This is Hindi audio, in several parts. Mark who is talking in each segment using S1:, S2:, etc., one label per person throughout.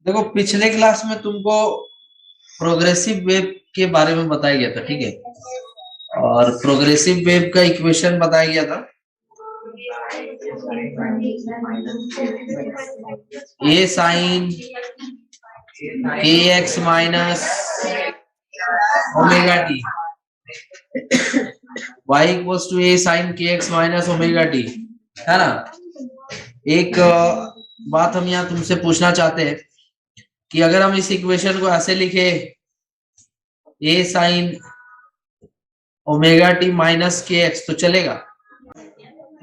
S1: देखो पिछले क्लास में तुमको प्रोग्रेसिव वेव के बारे में बताया गया था, ठीक है। और प्रोग्रेसिव वेव का इक्वेशन बताया गया था, a sine k x minus omega t y equals to a sine k x minus omega t, है ना। एक बात हम यहाँ तुमसे पूछना चाहते हैं कि अगर हम इस इक्वेशन को ऐसे लिखे a sine omega t minus k x तो चलेगा।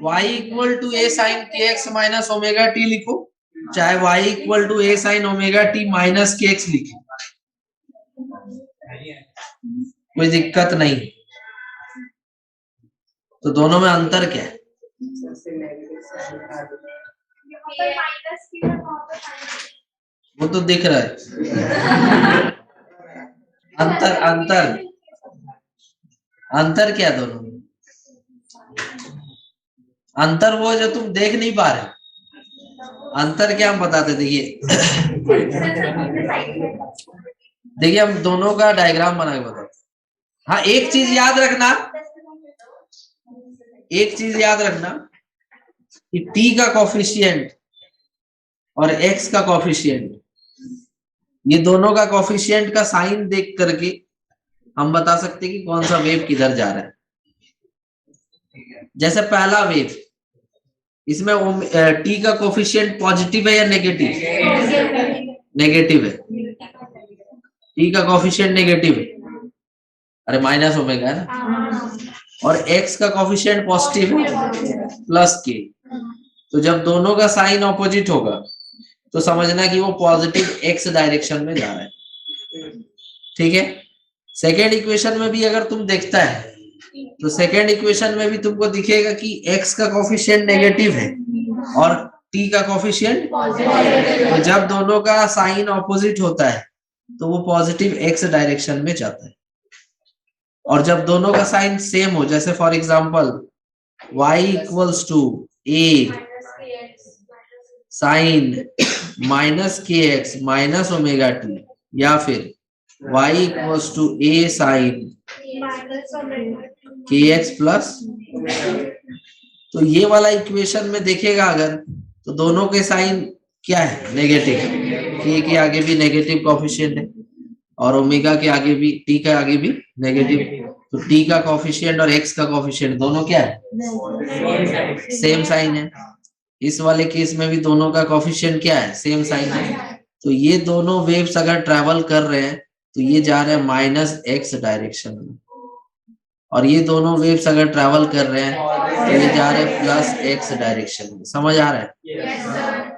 S1: y equal to a sine k x minus omega t लिखो, चाहे y equal to a sine omega t minus k x लिखो, कोई दिक्कत नहीं। तो दोनों में अंतर क्या है? वो तो दिख रहा है। अंतर अंतर अंतर क्या दोनों में? अंतर वो जो तुम देख नहीं पा रहे, अंतर क्या हम बताते। देखिए देखिए हम दोनों का डायग्राम बना के बताते। हाँ, एक चीज याद रखना, एक चीज याद रखना कि t का कॉफिशिएंट और x का कॉफिशिएंट, ये दोनों का कॉफिशिएंट का साइन देख करके हम बता सकते हैं कि कौन सा वेव किधर जा रहा है। जैसे पहला वेव, इसमें t का कोफिशिएंट पॉजिटिव है या नेगेटिव? नेगेटिव है। t का कोफिशिएंट नेगेटिव है, अरे माइनस ओमेगा है ना। और x का कोफिशिएंट पॉजिटिव है प्लस के। तो जब दोनों का साइन ऑपोजिट होगा तो समझना कि वो पॉजिटिव x डायरेक्शन में जा रहा है, ठीक है। सेकेंड इक्वेशन में भी अगर तुम देखता है तो सेकेंड इक्वेशन में भी तुमको दिखेगा कि x का कोफिशिएंट नेगेटिव है और t का कोफिशिएंट, तो जब दोनों का साइन ऑपोजिट होता है तो वो पॉजिटिव x डायरेक्शन में जाता है। और जब दोनों का साइन सेम हो, जैसे for example y equals to a sine minus k x minus omega t, या फिर y equals to a sine k x plus, तो ये वाला इक्वेशन में देखेगा अगर, तो दोनों के साइन क्या है? नेगेटिव। के के आगे भी नेगेटिव कोफिशिएंट है और ओमेगा के आगे भी, टी के आगे भी नेगेटिव। तो टी का कोफिशिएंट और एक्स का कोफिशिएंट दोनों क्या है? सेम साइन है। इस वाले केस में भी दोनों का कोफिशिएंट क्या है? सेम साइन है। तो ये दोनों वेव्स अगर ट्रेवल कर रहे हैं तो ये जा रहे हैं माइनस एक्स डायरेक्शन में, और ये दोनों वेव्स अगर ट्रैवल कर रहे हैं तो ये जा रहे हैं प्लस एक्स डायरेक्शन में। समझ आ रहा है?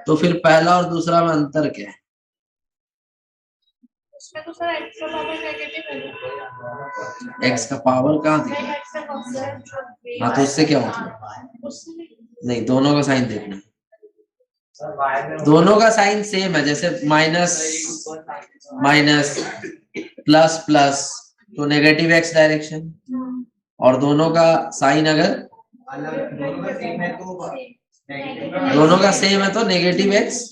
S1: तो फिर पहला और दूसरा में अंतर क्या है?
S2: उसमें तो सर एक्स का पावर नेगेटिव है।
S1: एक्स का पावर कहाँ दिख रहा है? हाँ, तो उससे क्या मतलब? नहीं, दोनों का साइन देखना है। दोनों का साइन सेम है, जैसे माइनस माइनस प्लस प्लस तो नेगेटिव एक्स डायरेक्शन, और दोनों का साइन अगर दोनों का सेम है तो नेगेटिव एक्स,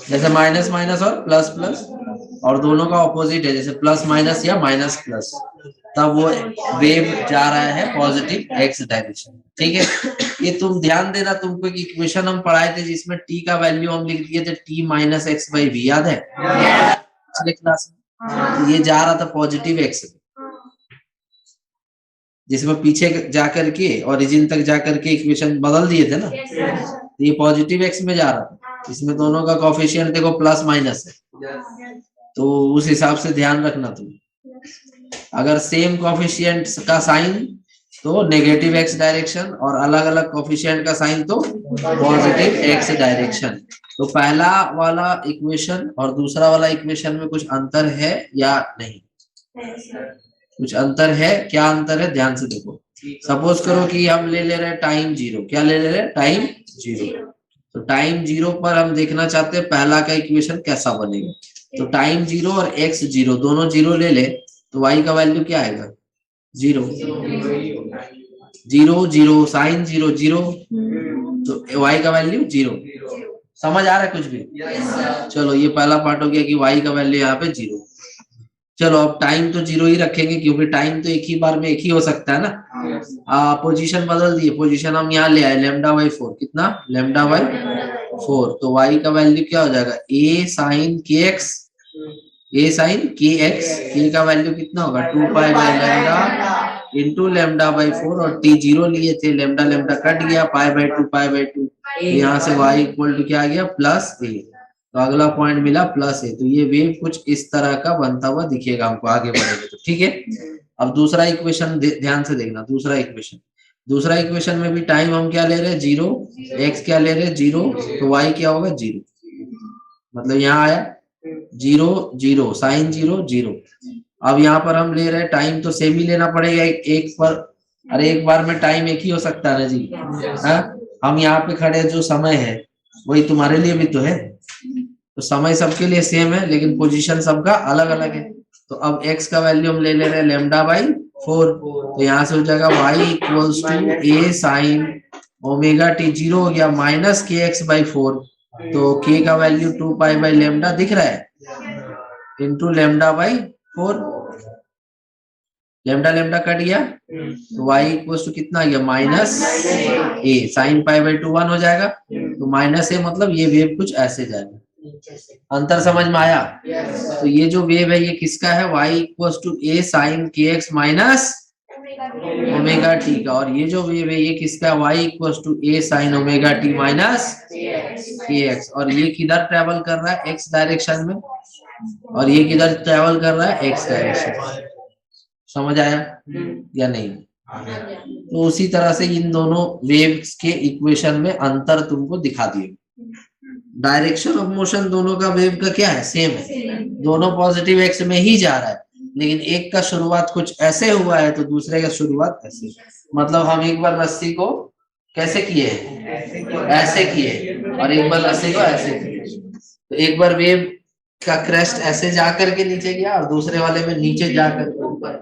S1: जैसे माइनस माइनस और प्लस प्लस, और दोनों का ऑपोजिट है जैसे प्लस माइनस या माइनस प्लस, तब वो वेव जा रहा है पॉजिटिव एक्स डायरेक्शन, ठीक है। ये तुम ध्यान देना, तुमको एक इक्वेशन हम पढ़ाए थे जिसमें t का वैल्यू हम लिख दिए थे t minus x by v, याद है पिछले क्लास में? तो ये जा रहा था पॉजिटिव एक्स, जिसमें पीछे जाकर के ओरिजिन तक जाकर के इक्वेशन बदल दिए थे ना, तो ये पॉजिटिव एक्स में जा रहा था। इसमें दोनों का कोफिशिएंट देखो प्लस माइनस है, तो उस हिसाब से ध्यान रखना तुम। अगर सेम कोफिशिएंट का साइन तो नेगेटिव एक्स डायरेक्शन, और अलग अलग कोफिशिएंट का साइन तो पॉजिटिव एक्स डायरेक्शन। तो पहला वाला इक्वेशन और दूसरा वाला इक्वेशन में कुछ अंतर है या नहीं? कुछ अंतर है। क्या अंतर है? ध्यान से देखो। सपोज करो कि हम ले रहे हैं टाइम जीरो। क्या ले रहे हैं? Time zero. तो टाइम जीरो पर हम देखना चाहते हैं पहला का इक्वेशन कैसा बनेगा। तो टाइम जीरो और एक्स जीरो, दोनों जीरो ले ले तो वाई का वैल्यू क्या आएगा? Zero. Zero zero sine zero zero, तो वाई का वैल्यू जीरो। समझ आ रहा है कुछ भी? चलो ये पहला पार्ट हो गया कि y का वैल्यू यहाँ पे 0। चलो अब टाइम तो 0 ही रखेंगे क्योंकि टाइम तो एक ही बार में एक ही हो सकता है ना। पोजीशन बदल दिए, पोजीशन हम यहाँ ले आए λ/4। कितना? λ/4। तो y का वैल्यू क्या हो जाएगा? a sin kx, a sin kx, k का वैल्यू कितना होगा? 2π/λ इंटू λ/4 और t 0 लिए थे, लैम्डा लैम्डा कट गया, π/2 यहाँ से y इक्वल टू क्या आ गया? +a। तो अगला पॉइंट मिला +a। तो ये वेव कुछ इस तरह का बनता हुआ दिखेगा हमको आगे बढ़ेंगे तो, ठीक है। अब दूसरा इक्वेशन ध्यान से देखना। दूसरा इक्वेशन में भी टाइम हम क्या ले रहे हैं? 0। x क्या ले रहे हैं? 0। तो y क्या होगा? 0। मतलब यहाँ आया 0 0 sin 0 0। अब यहाँ पर हम ले रहे हैं टाइम तो सेम ही लेना पड़ेगा एक पर। अरे एक बार में टाइम एक ही हो सकता है ना जी? हाँ, हम यहाँ पे खड़े जो समय है वही तुम्हारे लिए भी तो है। तो समय सबके लिए सेम है लेकिन पोजीशन सबका अलग अलग है। तो अब x का वैल्यू हम ले रहे हैं λ/4। तो यहाँ से हो जाएगा y equals to a sine omega t। 0 हो गया माइनस kx/4। तो k का वैल्यू 2π/λ दिख रहा है इंटू λ/4। लैम्डा लैम्डा कट गया तो y इक्वल्स टू कितना आ गया? -a साइन π/2 1 हो जाएगा। तो -a मतलब ये वेव कुछ ऐसे जाएगा। अंतर समझ में आया? तो ये जो वेव है ये किसका है? y equals to a sine kx minus omega t का। और ये जो वेव है ये किसका है? y equals to a sine omega t minus kx। और ये किधर ट्रेवल कर रहा है? x डायरेक्शन में। और ये किधर ट्रेवल कर रहा है? x direction. समझ आया या नहीं? तो उसी तरह से इन दोनों वेव्स के इक्वेशन में अंतर तुमको दिखा दिए। डायरेक्शन ऑफ मोशन दोनों का वेव का क्या है? सेम है। दोनों पॉजिटिव एक्स में ही जा रहा है लेकिन एक का शुरुआत कुछ ऐसे हुआ है तो दूसरे का शुरुआत ऐसे। मतलब हम एक बार रस्सी को कैसे किए? ऐसे किए और एक बार रस्सी को ऐसे किए। तो एक बार वेव का क्रेस्ट ऐसे जाकर के नीचे गया और दूसरे वाले में नीचे जाकर के ऊपर।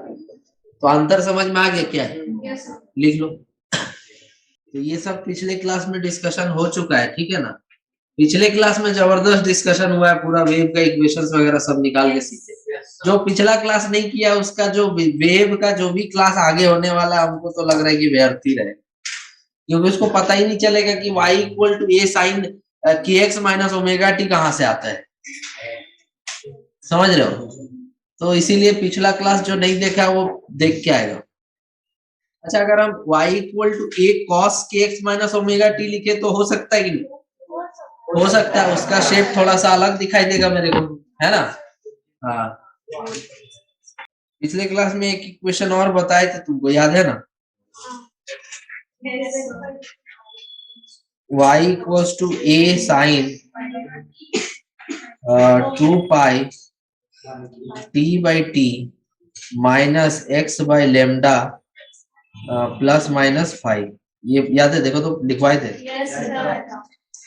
S1: तो अंतर समझ में आ गया क्या है? लिख लो। तो ये सब पिछले क्लास में डिस्कशन हो चुका है, ठीक है ना। पिछले क्लास में जबरदस्त डिस्कशन हुआ है, पूरा वेव का इक्वेशंस वगैरह सब निकाल के सीखे। जो पिछला क्लास नहीं किया उसका जो वेव का जो भी क्लास आगे होने वाला है हमको तो लग रहा है कि व्यर्थ ही रहे, क्योंकि उसको पता ही नहीं चलेगा कि y equal to a sine kx minus omega t कहाँ से आता है। समझ रहे हो? तो इसीलिए पिछला क्लास जो नहीं देखा वो देख के आएगा। अच्छा, अगर हम y equal to a cos kx minus omega t लिखे तो हो सकता है कि नहीं? हो सकता है। उसका शेप थोड़ा सा अलग दिखाई देगा मेरे को, है ना। हाँ, पिछले क्लास में एक इक्वेशन और बताए थे, तुमको याद है ना? y equals to a sine 2π t/t minus x/λ plus minus 5। ये याद है? देखो तो लिखवाए थे।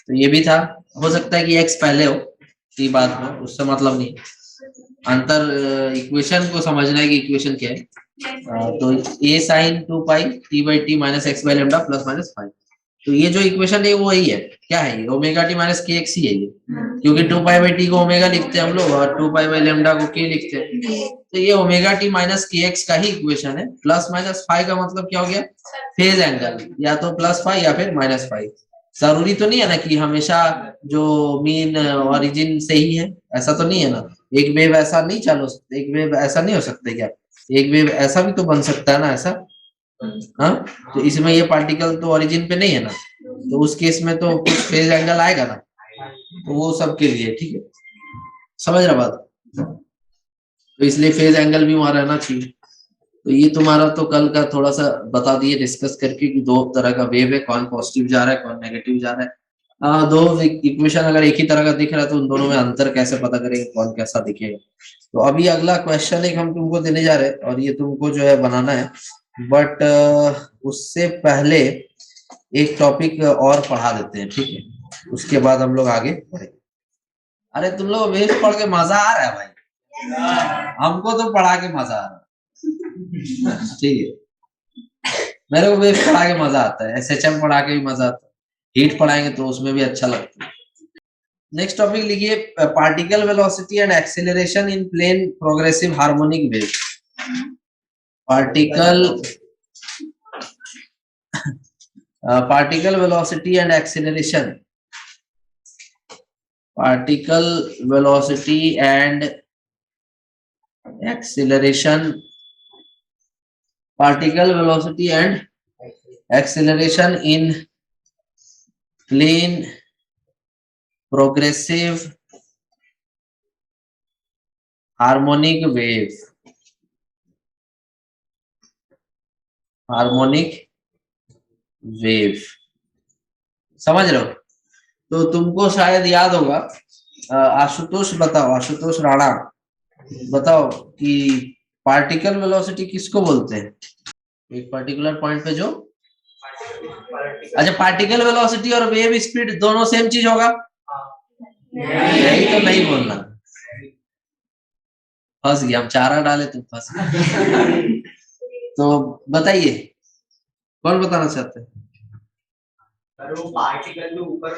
S1: तो ये भी था। हो सकता है कि x पहले हो t बाद में, उससे मतलब नहीं। अंतर इक्वेशन को समझना है कि इक्वेशन क्या है। तो a sine 2π t/t minus x/λ plus minus 5। तो ये जो इक्वेशन है वो वही है। क्या है ये? Omega t minus k x ही है ये, क्योंकि 2π/t को ओमेगा लिखते हैं हम लोग और 2π/λ को k लिखते हैं। तो ये omega t minus k x का ही इक्वेशन है। प्लस माइनस 5 का मतलब क्या हो गया? फेज एंगल, या तो +5 या फिर -5। जरूरी तो नहीं है ना कि हमेशा जो मीन ओरिजिन से ही है, ऐसा तो नहीं है ना। एक वेव ऐसा नहीं चालू, एक वेव ऐसा नहीं हो सकता क्या? एक वेव ऐसा भी तो बन सकता है ना, ऐसा। हाँ, तो इसमें ये पार्टिकल तो ओरिजिन पे नहीं है ना, तो उस केस में तो कुछ फेज एंगल आएगा ना। तो वो सबके लिए ठीक है। समझ रहा बात? तो इसलिए फेज एंगल भी वहां रहना चाहिए। तो ये तुम्हारा तो कल का थोड़ा सा बता दिए डिस्कस करके कि दो तरह का वेव है, कौन पॉजिटिव जा रहा है कौन नेगेटिव जा रहा है। दो इक्वेशन अगर एक ही तरह का दिख रहा है तो उन दोनों में अंतर कैसे पता करेंगे, कौन कैसा दिखेगा। तो अभी अगला क्वेश्चन एक हम तुमको देने जा रहे हैं और ये तुमको जो है बनाना है। बट उससे पहले एक टॉपिक और पढ़ा देते हैं, ठीक है। उसके बाद हम लोग आगे बढ़े। अरे तुम लोग वेव पढ़ के मजा आ रहा है भाई? हमको तो पढ़ा के मजा आ रहा है। ठीक है, मेरे को वेव पढ़ा के मजा आता है, SHM पढ़ा के भी मजा आता है, हीट पढ़ाएंगे तो उसमें भी अच्छा लगता है। नेक्स्ट टॉपिक लिखिए, particle velocity and acceleration in plane progressive harmonic wave. particle velocity and acceleration, particle velocity and acceleration, particle velocity and acceleration in plane progressive harmonic wave, harmonic wave. समझ रहे हो? तो तुमको शायद याद होगा, आशुतोष बताओ, आशुतोष राणा बताओ कि पार्टिकल वेलोसिटी किसको बोलते हैं? एक पर्टिकुलर पॉइंट पे जो, अच्छा पार्टिकल वेलोसिटी और वेव स्पीड दोनों सेम चीज होगा? यही तो नहीं बोलना, फंस गया, हम चारा डाले तुम फंस गए। तो बताइए कौन बताना चाहते हैं?
S3: वो पार्टिकल जो ऊपर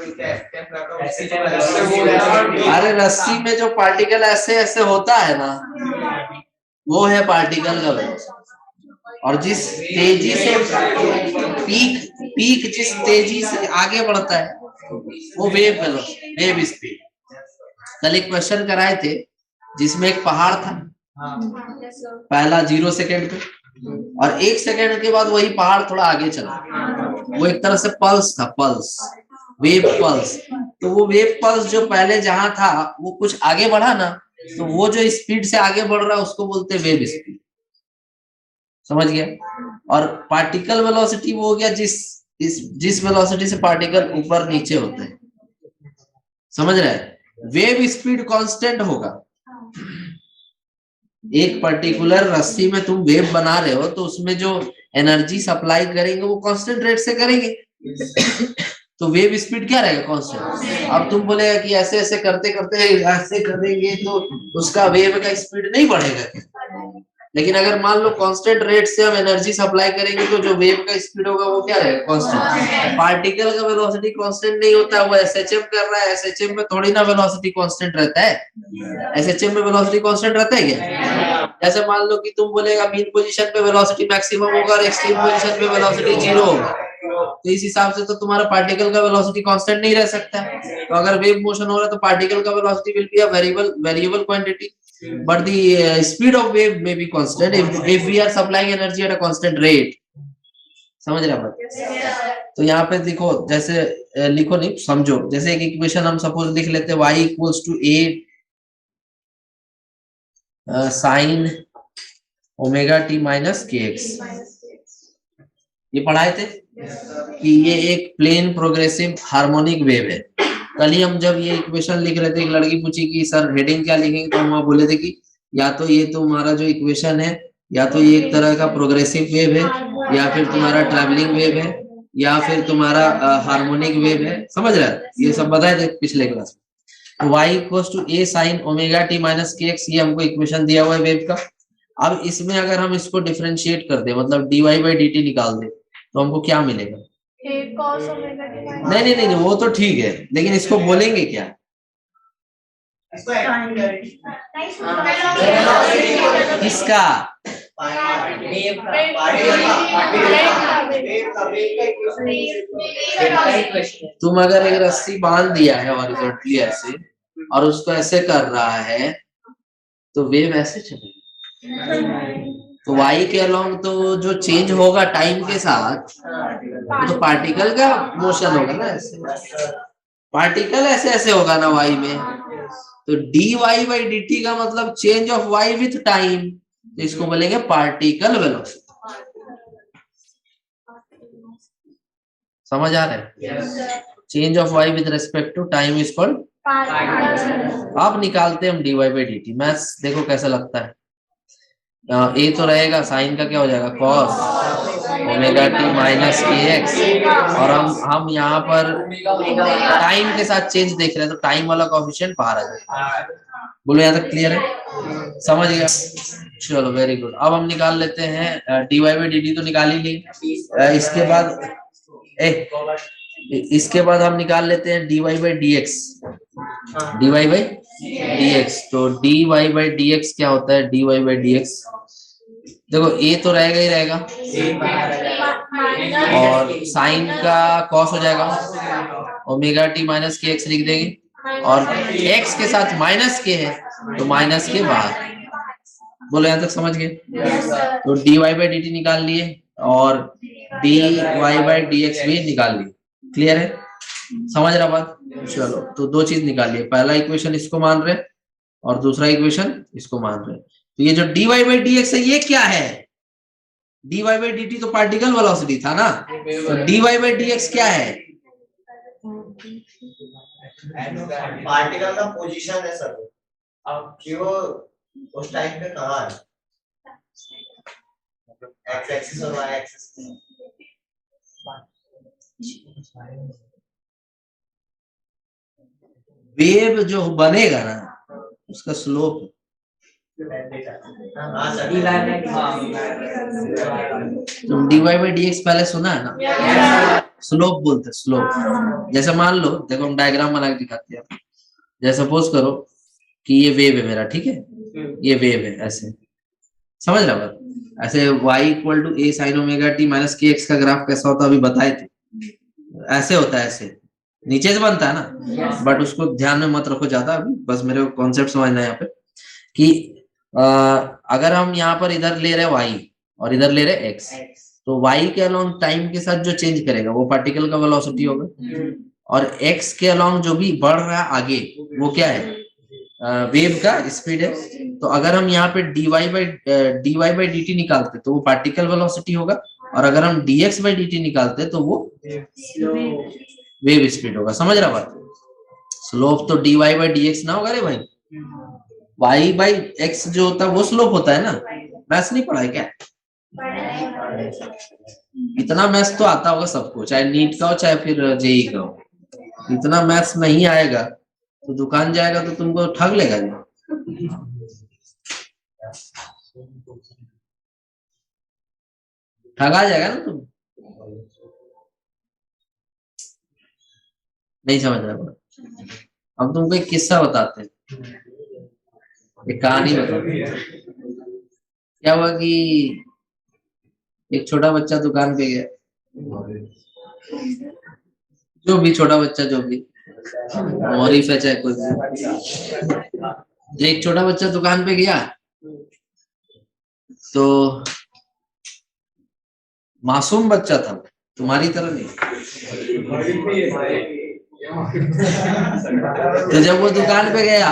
S1: अरे रस्सी में जो पार्टिकल ऐसे ऐसे होता है ना, वो है पार्टिकल का वेलोसिटी। और जिस तेजी से पीक जिस तेजी से आगे बढ़ता है वो वेव वेलोसिटी, वेव स्पीड। कल एक क्वेश्चन कराए थे जिसमें एक पहाड़ था, पहला 0 सेकेंड पे, और 1 सेकेंड के बाद वही पहाड़ थोड़ा आगे चला, वो एक तरह से पल्स था, पल्स, वेव पल्स। तो वो वेव पल्स जो पहले जहां था वो कुछ आगे बढ़ा ना, तो वो जो स्पीड से आगे बढ़ रहा है उसको बोलते हैं वेव स्पीड। समझ गया? और पार्टिकल वेलोसिटी वो हो गया जिस वेलोसिटी से पार्टिकल ऊपर नीचे होते हैं। समझ रहे हैं? वेव स्पीड कांस्टेंट होगा। एक पर्टिकुलर रस्सी में तुम वेव बना रहे हो तो उसमें जो एनर्जी सप्लाई करेंगे वो कांस्टेंट रेट से करेंगे, तो वेव स्पीड क्या रहेगा? कांस्टेंट। अब तुम बोलेगा कि ऐसे ऐसे करते करते ऐसे करेंगे तो उसका वेव का स्पीड नहीं बढ़ेगा, लेकिन अगर मान लो कांस्टेंट रेट से हम एनर्जी सप्लाई करेंगे तो जो वेव का स्पीड होगा वो क्या रहेगा? कांस्टेंट। पार्टिकल का वेलोसिटी कांस्टेंट नहीं होता, वो एसएचएम कर रहा है, एसएचएम में थोड़ी ना वेलोसिटी कांस्टेंट रहता है। एसएचएम में वेलोसिटी कांस्टेंट रहता है क्या? जैसे मान लो कि तुम बोलेगा मीन पोजीशन पे वेलोसिटी मैक्सिमम होगा और एक्सट्रीम पोजीशन पे वेलोसिटी 0 होगा, तो इस हिसाब से तो तुम्हारा पार्टिकल का वेलोसिटी कांस्टेंट नहीं रह सकता। तो अगर वेव मोशन हो रहा है तो पार्टिकल का velocity will be a variable quantity, but the speed of wave may be constant if we are supplying energy at a constant rate। समझ रहे हैं? तो यहाँ पे देखो, जैसे लिखो नहीं, समझो। जैसे एक इक्वेशन हम सपोज लिख लेते हैं, y equals to a sine omega t minus k x. ये पढ़ाए थे कि ये एक प्लेन प्रोग्रेसिव हार्मोनिक वेव है। कल ही हम जब ये इक्वेशन लिख रहे थे, एक लड़की पूछी कि सर हेडिंग क्या लिखेंगे, तो हम बोले थे कि या तो ये तुम्हारा जो इक्वेशन है, या तो ये एक तरह का प्रोग्रेसिव वेव है, या फिर तुम्हारा ट्रैवलिंग वेव है, या फिर तुम्हारा हार्मोनिक वेव है। समझ रहे हैं? ये सब बताए थे पिछले क्लास में। y equals to a sine omega t minus k x, ये हमको इक्वेशन दिया हुआ है वेव का। अब इसमें अगर हम इसको डिफरेंशिएट कर दे, मतलब dy बाई dt निकाल दे, तो हमको क्या मिलेगा? नहीं नहीं नहीं, वो तो ठीक है, लेकिन इसको बोलेंगे क्या? किसका? तुम अगर एक रस्सी बांध दिया है हॉरिजॉन्टली ऐसे, और उसको ऐसे कर रहा है, तो वेव ऐसे चलेगी। तो y के अलोंग तो जो चेंज होगा टाइम के साथ, वो तो पार्टिकल का मोशन होगा ना, ऐसे पार्टिकल ऐसे ऐसे होगा ना y में। तो dy बाई dt का मतलब change of y with time, तो इसको बोलेंगे पार्टिकल वेलोसिटी। समझ आ रहा है? Change of y with respect to time is called. अब निकालते हैं हम dy बाई dt। मैथ्स देखो कैसा लगता है। ए तो रहेगा, साइन का क्या हो जाएगा? Cos omega t minus k x, और हम यहाँ पर टाइम के साथ चेंज देख रहे हैं, तो टाइम वाला कोएफिशिएंट बाहर आ जाएगा। बोलो यहाँ तक क्लियर है? समझ गया? चलो वेरी गुड। अब हम निकाल लेते हैं d y by d t, तो निकाल ही ली। इसके बाद हम निकाल लेते हैं d y by d x. dy by dx। तो dy बाई dx क्या होता है? dy बाई dx, देखो a तो रहेगा ही रहेगा, और साइन का कॉस हो जाएगा, omega t minus k x लिख देंगे, और x के साथ माइनस के है तो माइनस के बाहर। बोलो यहाँ तक समझ गए? तो dy बाई dt निकाल लिए और dy बाई dx भी निकाल लिए। क्लियर है? समझ रहा बात? चलो, तो दो चीज निकाल लिए, पहला इक्वेशन इसको मान रहे और दूसरा इक्वेशन इसको मान रहे। तो ये जो dy बाई dx है ये क्या है? dy बाई dt तो पार्टिकल वेलोसिटी था ना, तो dy बाई dx क्या है?
S3: पार्टिकल का पोजीशन है सर। अब क्यों उस टाइम पे कहाँ है? एक्स एक्सिस और वाई एक्सिस।
S1: वेव जो बनेगा ना उसका स्लोप, तुम dy बाई dx पहले सुना है ना? स्लोप बोलते, स्लोप। जैसे मान लो, देखो हम डायग्राम बना के दिखाते हैं। जैसे सपोज करो कि ये वेव है मेरा, ठीक है, ये वेव है, ऐसे समझ रहा बात? ऐसे y equal to a sine omega t minus k x का ग्राफ कैसा होता है अभी बताए थे, ऐसे होता है, ऐसे नीचे से बनता है ना, बट उसको ध्यान में मत रखो ज्यादा, अभी बस मेरे को कॉन्सेप्ट समझना है यहाँ पे कि अगर हम यहाँ पर इधर ले रहे y और इधर ले रहे x, तो y के अलोंग टाइम के साथ जो चेंज करेगा वो पार्टिकल का वेलोसिटी होगा, और x के अलोंग जो भी बढ़ रहा है आगे वो क्या है? वेव का स्पीड है। तो अगर हम यहाँ पे dy बाई dt निकालते तो वो पार्टिकल वेलोसिटी होगा, और अगर हम dx बाई dt निकालते तो वो वेव स्पीड होगा। समझ रहा बात? स्लोप तो dy बाई dx ना होगा रे भाई, y बाई x जो होता है वो स्लोप होता है ना। मैथ्स नहीं पढ़ा है क्या? इतना मैथ्स तो आता होगा सबको, चाहे नीट का हो चाहे फिर जेई का हो। इतना मैथ्स नहीं आएगा तो दुकान जाएगा तो तुमको ठग लेगा जी। ठगा जाएगा ना तुम, नहीं समझ रहा। हम तुमको एक किस्सा बताते हैं, एक कहानी बताते हैं। क्या हुआ कि एक छोटा बच्चा दुकान पे गया, जो भी छोटा बच्चा, जो भी मौरिफ है चाहे कोई भी, एक छोटा बच्चा दुकान पे गया तो मासूम बच्चा था, तुम्हारी तरह नहीं। तो जब वो दुकान पे गया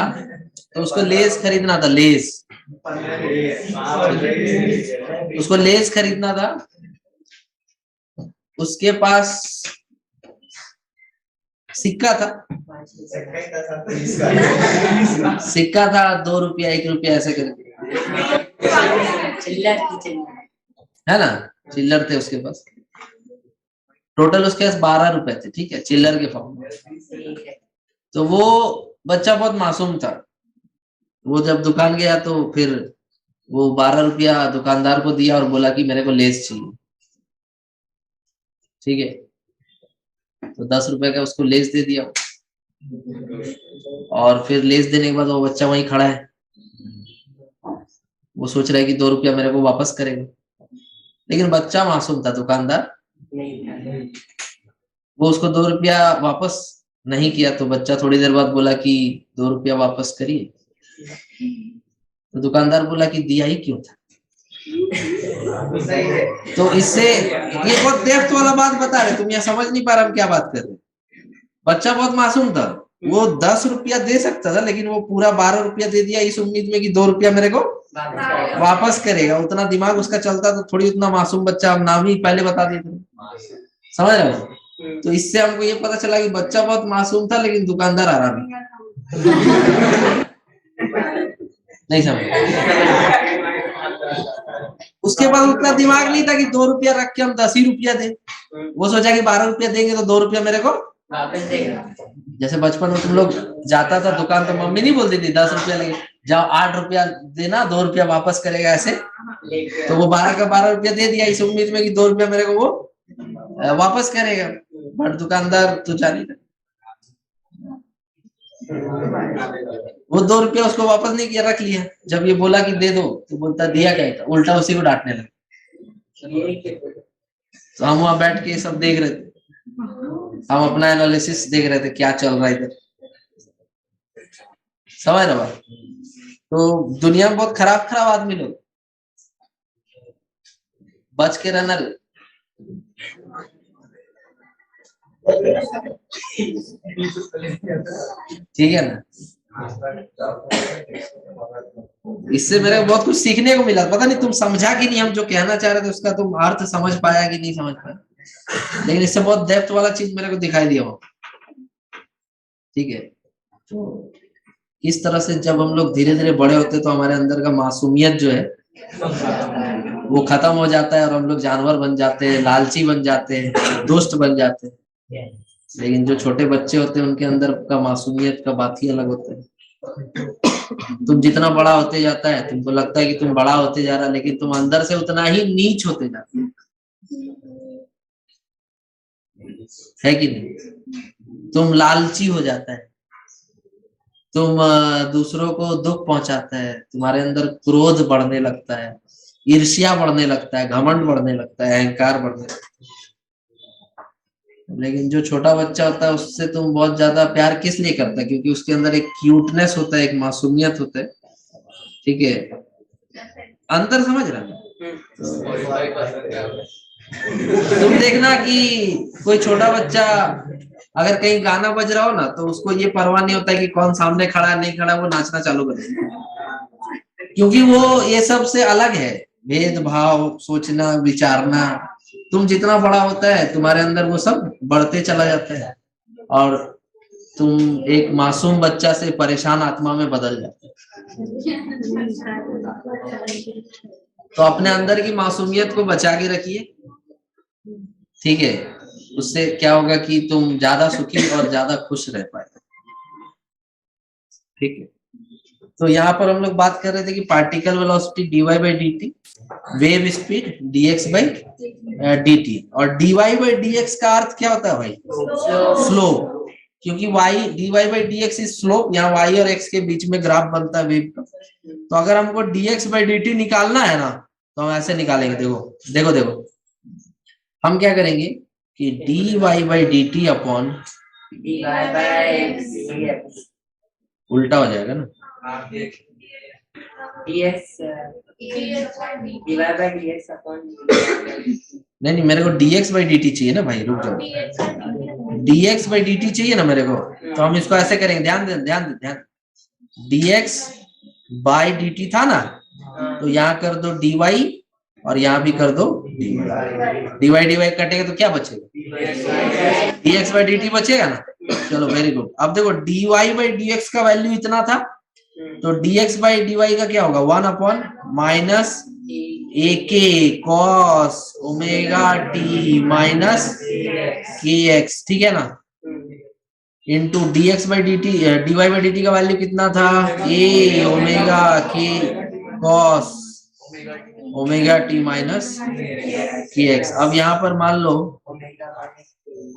S1: तो उसको लेस खरीदना था, लेस, उसको लेस खरीदना था। उसके पास सिक्का था, सिक्का था 2 रुपया 1 रुपया ऐसे करके, है ना, चिल्लर थे उसके पास। टोटल उसके पास 12 रुपए थे, ठीक है, चिल्लर के फॉर्म में। तो वो बच्चा बहुत मासूम था, वो जब दुकान गया तो फिर वो 12 रुपया दुकानदार को दिया और बोला कि मेरे को लेस चाहिए, ठीक है। तो 10 रुपए का उसको लेस दे दिया, और फिर लेस देने के बाद वो बच्चा वहीं खड़ा है, वो सोच रहा है कि 2 रुपया मेरे को वापस करेगा, लेकिन बच्चा मासूम था, दुकानदार वो उसको 2 रुपया वापस नहीं किया। तो बच्चा थोड़ी देर बाद बोला कि 2 रुपया वापस करिए। तो दुकानदार बोला कि दिया ही क्यों था। तो इससे ये बहुत डेप्थ वाला बात बता रहे, तुम यहाँ समझ नहीं पा रहे हम क्या बात कर रहे। बच्चा बहुत मासूम था, वो 10 रुपया दे सकता था, लेकिन वो पूरा 12 रुपया दे दिया इस उम्मीद में कि 2 रुपया मेरे को वापस करेगा। उतना दिमाग उसका चलता तो थोड़ी, उतना मासूम बच्चा, हम नाम ही पहले बता देते, समझ रहे हो? तो इससे हमको ये पता चला कि बच्चा बहुत मासूम था लेकिन दुकानदार आराम नहीं समझ। उसके बाद उतना दिमाग नहीं था कि 2 रुपया रख के हम 10 ही रुपया दे। वो सोचा कि 12 रुपया देंगे तो 2 रुपया मेरे को वापस देगा। जैसे बचपन में तुम लोग जाता था दुकान तो मम्मी नहीं बोलती थी 10 रुपया लगे, जाओ 8 रुपया देना, 2 रुपया वापस करेगा ऐसे। तो वो 12 का 12 रुपया दे दिया इस उम्मीद में कि 2 रुपया मेरे को वो वापस करेगा, बट दुकानदार तो जानी था। वो 2 रुपया उसको वापस नहीं किया, रख लिया। जब ये बोला कि दे दो तो बोलता दिया क्या था, उल्टा उसी को डांटने लगा। तो हम वहां बैठ के सब देख रहे थे, हम अपना एनालिसिस देख रहे थे क्या चल रहा है इधर, समझ रहे बात। तो दुनिया में बहुत खराब खराब आदमी लोग, बच के रहना। ठीक है ना, इससे मेरे को बहुत कुछ सीखने को मिला। पता नहीं तुम समझा कि नहीं, हम जो कहना चाह रहे थे उसका तुम अर्थ समझ पाया कि नहीं समझ पाया, लेकिन इससे बहुत डेप्थ वाला चीज मेरे को दिखाई दिया हो। ठीक है, तो इस तरह से जब हम लोग धीरे धीरे बड़े होते तो हमारे अंदर का मासूमियत जो है वो खत्म हो जाता है और हम लोग जानवर बन जाते हैं, लालची बन जाते हैं, दुष्ट बन जाते हैं। लेकिन जो छोटे बच्चे होते हैं उनके अंदर का मासूमियत का बात ही अलग होता है। तुम जितना बड़ा होते जाता है तुमको लगता है कि तुम बड़ा होते जा रहा, लेकिन तुम अंदर से उतना ही नीच होते जाते है कि नहीं। तुम लालची हो जाता है, तुम दूसरों को दुख पहुंचाता है, तुम्हारे अंदर क्रोध बढ़ने लगता है, ईर्ष्या बढ़ने लगता है, घमंड बढ़ने लगता है, अहंकार बढ़ने लगता है। लेकिन जो छोटा बच्चा होता है उससे तुम बहुत ज्यादा प्यार किस लिए करता है, क्योंकि उसके अंदर एक क्यूटनेस होता है, एक मासूमियत होता है। ठीक है, अंतर समझ रहे हैं। तुम देखना कि कोई छोटा बच्चा अगर कहीं गाना बज रहा हो ना तो उसको ये परवाह नहीं होता है कि कौन सामने खड़ा है नहीं खड़ा, वो नाचना चालू कर देता, क्योंकि वो ये सब से अलग है, भेदभाव सोचना विचारना। तुम जितना बड़ा होता है तुम्हारे अंदर वो सब बढ़ते चला जाता है और तुम एक मासूम बच्चा से परेशान आत्मा में बदल जाते हो। तो अपने अंदर की मासूमियत को बचा के रखिए। ठीक है, उससे क्या होगा कि तुम ज्यादा सुखी और ज्यादा खुश रह पाए। ठीक है, तो यहाँ पर हम लोग बात कर रहे थे कि particle velocity dy by dt, wave speed dx by dt, और dy बाई dx का अर्थ क्या होता है भाई? स्लो, क्योंकि y dy by dx is slow. यहाँ y और x के बीच में ग्राफ बनता है वेव का। तो अगर हमको dx बाई dt निकालना है ना तो हम ऐसे निकालेंगे। देखो देखो देखो, हम क्या करेंगे कि dy बाई dt अपॉन उल्टा हो जाएगा ना, नहीं मेरे को dx बाई dt चाहिए ना भाई, रुक जाओ, dx बाई dt चाहिए ना मेरे को। तो हम इसको ऐसे करेंगे, ध्यान दे ध्यान दे ध्यान, dx बाई dt था ना, तो यहाँ कर दो dy और यहाँ भी कर दो dy कटेगा तो क्या बचेगा? dx बाई dt बचेगा ना। चलो वेरी गुड। अब देखो dy बाई dx का वैल्यू इतना था, तो dx बाई dy का क्या होगा? 1 upon minus ak cos omega t minus kx, ठीक है ना, into dx by dt, dy by dt का वैल्यू कितना था? a omega k cos omega t minus kx। अब यहाँ पर मान लो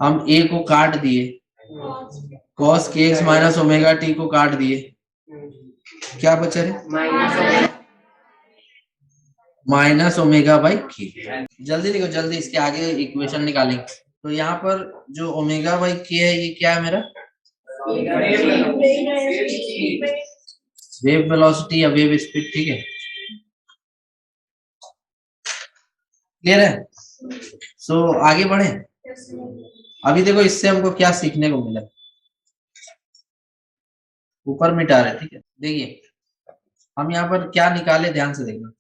S1: हम a को काट दिए, cos kx minus omega t को काट दिए, क्या बचा रे? Minus omega by k। जल्दी देखो जल्दी, इसके आगे इक्वेशन निकालेंगे। तो यहाँ पर जो ओमेगा बाई k है ये क्या है मेरा? वेव वेलोसिटी या वेव स्पीड। ठीक है, क्लियर है? सो आगे बढ़े। अभी देखो इससे हमको क्या सीखने को मिला, ऊपर मिटा रहे। ठीक है, देखिए हम यहाँ पर क्या निकाले, ध्यान से देखना।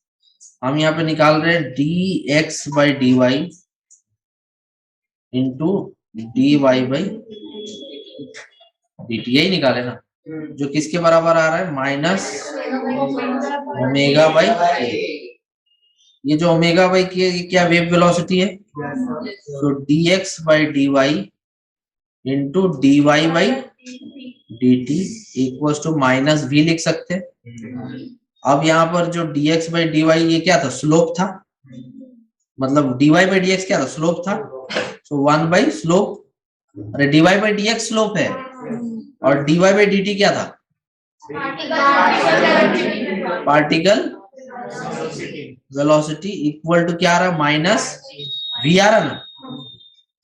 S1: हम यहाँ पे निकाल रहे हैं dx by dy into dy by dt, यही निकाले ना, जो किसके बराबर आ रहा है? Minus omega by k। ये जो ओमेगा बाई k ये क्या वेव वेलोसिटी है? तो dx by dy into dy by dt equals to minus v लिख सकते हैं। अब यहाँ पर जो dx बाई dy ये क्या था? स्लोप था, मतलब dy बाई dx क्या था? स्लोप था। सो 1 बाई स्लोप, अरे dy बाई dx स्लोप है और dy बाई dt क्या था? पार्टिकल वेलोसिटी इक्वल टू क्या आ रहा? माइनस v आ रहा ना।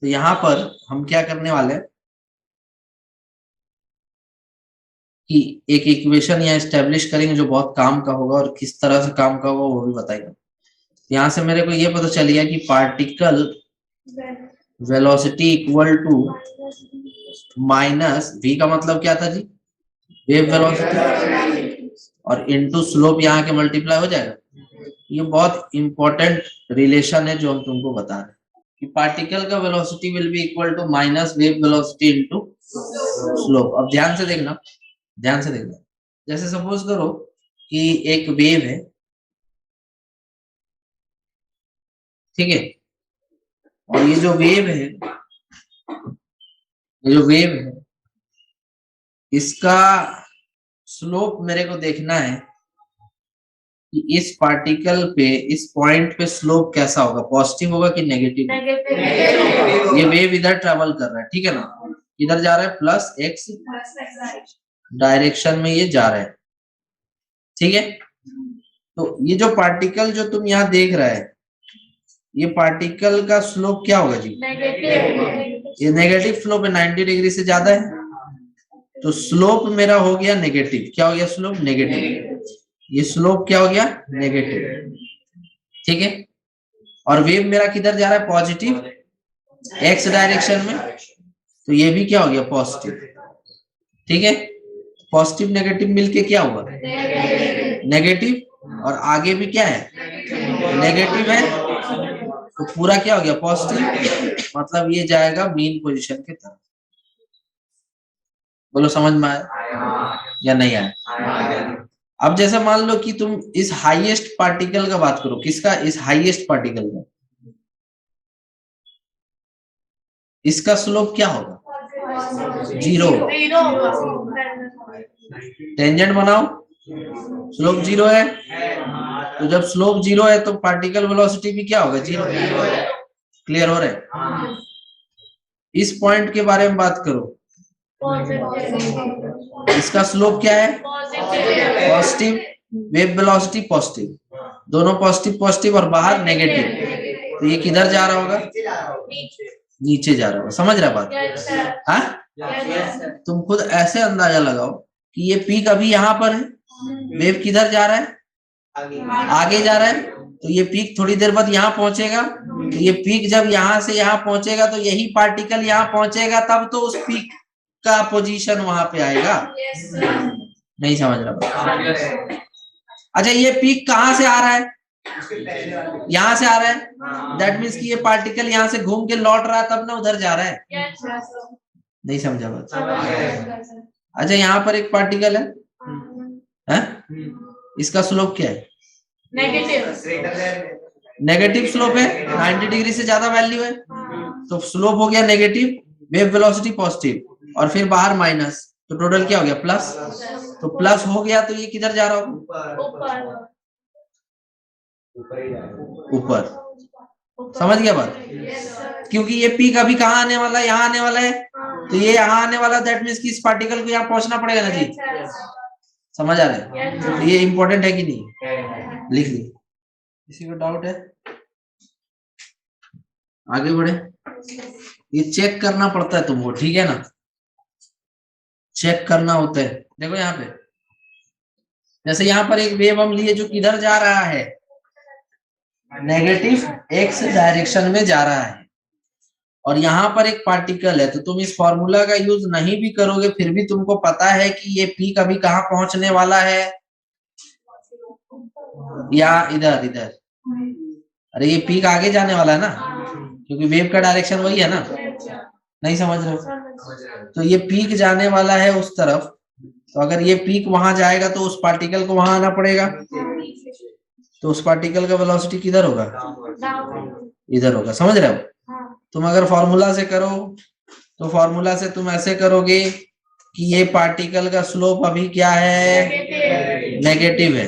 S1: तो यहां पर हम क्या करने वाले हैं कि एक इक्वेशन यहाँ एस्टेब्लिश करेंगे जो बहुत काम का होगा, और किस तरह से काम का होगा वो भी बताएगा। यहाँ से मेरे को ये पता चल गया कि particle velocity equal to minus v का मतलब क्या था जी? वेव वेलोसिटी, और इनटू स्लोप यहाँ के मल्टीप्लाई हो जाएगा। ये बहुत इंपॉर्टेंट रिलेशन है जो हम तुमको बता रहे हैं कि पार्टिकल का velocity will be equal to minus wave velocity into slope. अब ध्यान से देखना, ध्यान से देखना। जैसे सपोज करो कि एक वेव है, ठीक है, और ये जो वेव है, ये जो वेव है, इसका स्लोप मेरे को देखना है कि इस पार्टिकल पे, इस पॉइंट पे स्लोप कैसा होगा, पॉजिटिव होगा कि नेगेटिव? ये वेव इधर ट्रेवल कर रहा है, ठीक है ना, इधर जा रहा है प्लस एक्स डायरेक्शन में ये जा रहा है, ठीक है। तो ये जो पार्टिकल जो तुम यहाँ देख रहे हैं, ये पार्टिकल का स्लोप क्या होगा जी? ये नेगेटिव स्लोप है, 90 डिग्री से ज्यादा है, तो स्लोप मेरा हो गया नेगेटिव। क्या हो गया? Slope negative. ये स्लोप क्या हो गया? नेगेटिव, ठीक है। और वेव मेरा किधर जा रहा है? पॉजिटिव एक्स डायरेक्शन में, तो ये भी क्या हो गया? पॉजिटिव, ठीक है। पॉजिटिव नेगेटिव मिलके क्या हुआ? नेगेटिव, और आगे भी क्या है? नेगेटिव है, तो पूरा क्या हो गया? पॉजिटिव। मतलब ये जाएगा मीन पोजीशन की तरफ। बोलो समझ में आया या नहीं आया? अब जैसे मान लो कि तुम इस हाईएस्ट पार्टिकल का बात करो, किसका? इस हाईएस्ट पार्टिकल का, इसका स्लोप क्या होगा? जीरो। टेंजेंट बनाओ, स्लोप जीरो है, तो जब स्लोप जीरो है तो पार्टिकल वेलोसिटी भी क्या होगा? जीरो। क्लियर हो रहा है? इस पॉइंट के बारे में बात करो, इसका स्लोप क्या है? पॉजिटिव, वेव वेलोसिटी पॉजिटिव, दोनों पॉजिटिव पॉजिटिव, और बाहर नेगेटिव, तो ये किधर जा रहा होगा? नीचे जा रहा होगा। समझ रहा बात? हाँ, तुम खुद ऐसे अंदाजा लगाओ कि ये पीक अभी यहाँ पर है, वेव किधर जा रहा है? आगे जा रहा है, तो ये पीक थोड़ी देर बाद यहाँ पहुंचेगा, तो ये पीक जब यहाँ से यहाँ पहुंचेगा तो यही पार्टिकल यहाँ पहुंचेगा, तब तो उस पीक का पोजीशन वहां पे आएगा। नहीं समझ रहा? अच्छा, ये पीक कहाँ से आ रहा है? यहाँ से आ रहा है, दैट मीन्स कि ये पार्टिकल यहाँ से घूम के लौट रहा है, तब ना उधर जा रहा है। नहीं समझा बात? अच्छा, यहाँ पर एक पार्टिकल है, इसका स्लोप क्या है? नेगेटिव स्लोप है, 90 डिग्री से ज्यादा वैल्यू है, तो स्लोप हो गया नेगेटिव, वेव वेलोसिटी पॉजिटिव, और फिर बाहर माइनस, तो टोटल क्या हो गया? प्लस। तो प्लस हो गया तो ये किधर जा रहा होगा? ऊपर। समझ गया बात? क्योंकि ये पीक अभी कहाँ आने वाला है? यहाँ आने वाला है, तो ये यहाँ आने वाला, दैट मीन्स कि इस पार्टिकल को यहाँ पहुंचना पड़ेगा ना जी। समझ आ रहा है? तो ये इंपॉर्टेंट है कि नहीं? लिख ली। किसी को डाउट है? आगे बढ़े। ये चेक करना पड़ता है तुमको, ठीक है ना, चेक करना होता है। देखो यहाँ पे, जैसे यहाँ पर एक वेव हम लिए जो किधर जा रहा है? नेगेटिव एक्स डायरेक्शन में जा रहा है, और यहाँ पर एक पार्टिकल है, तो तुम इस फॉर्मूला का यूज नहीं भी करोगे फिर भी तुमको पता है कि ये पीक अभी कहाँ पहुंचने वाला है, या इधर इधर। अरे ये पीक आगे जाने वाला है ना, क्योंकि वेव का डायरेक्शन वही है ना। नहीं समझ रहे हो? तो ये पीक जाने वाला है उस तरफ, तो अगर ये पीक वहां जाएगा तो उस पार्टिकल को वहां आना पड़ेगा, तो उस पार्टिकल का वेलोसिटी किधर होगा? इधर होगा। समझ रहे हो? तुम अगर फॉर्मूला से करो तो फॉर्मूला से तुम ऐसे करोगे कि ये पार्टिकल का स्लोप अभी क्या है? नेगेटिव है,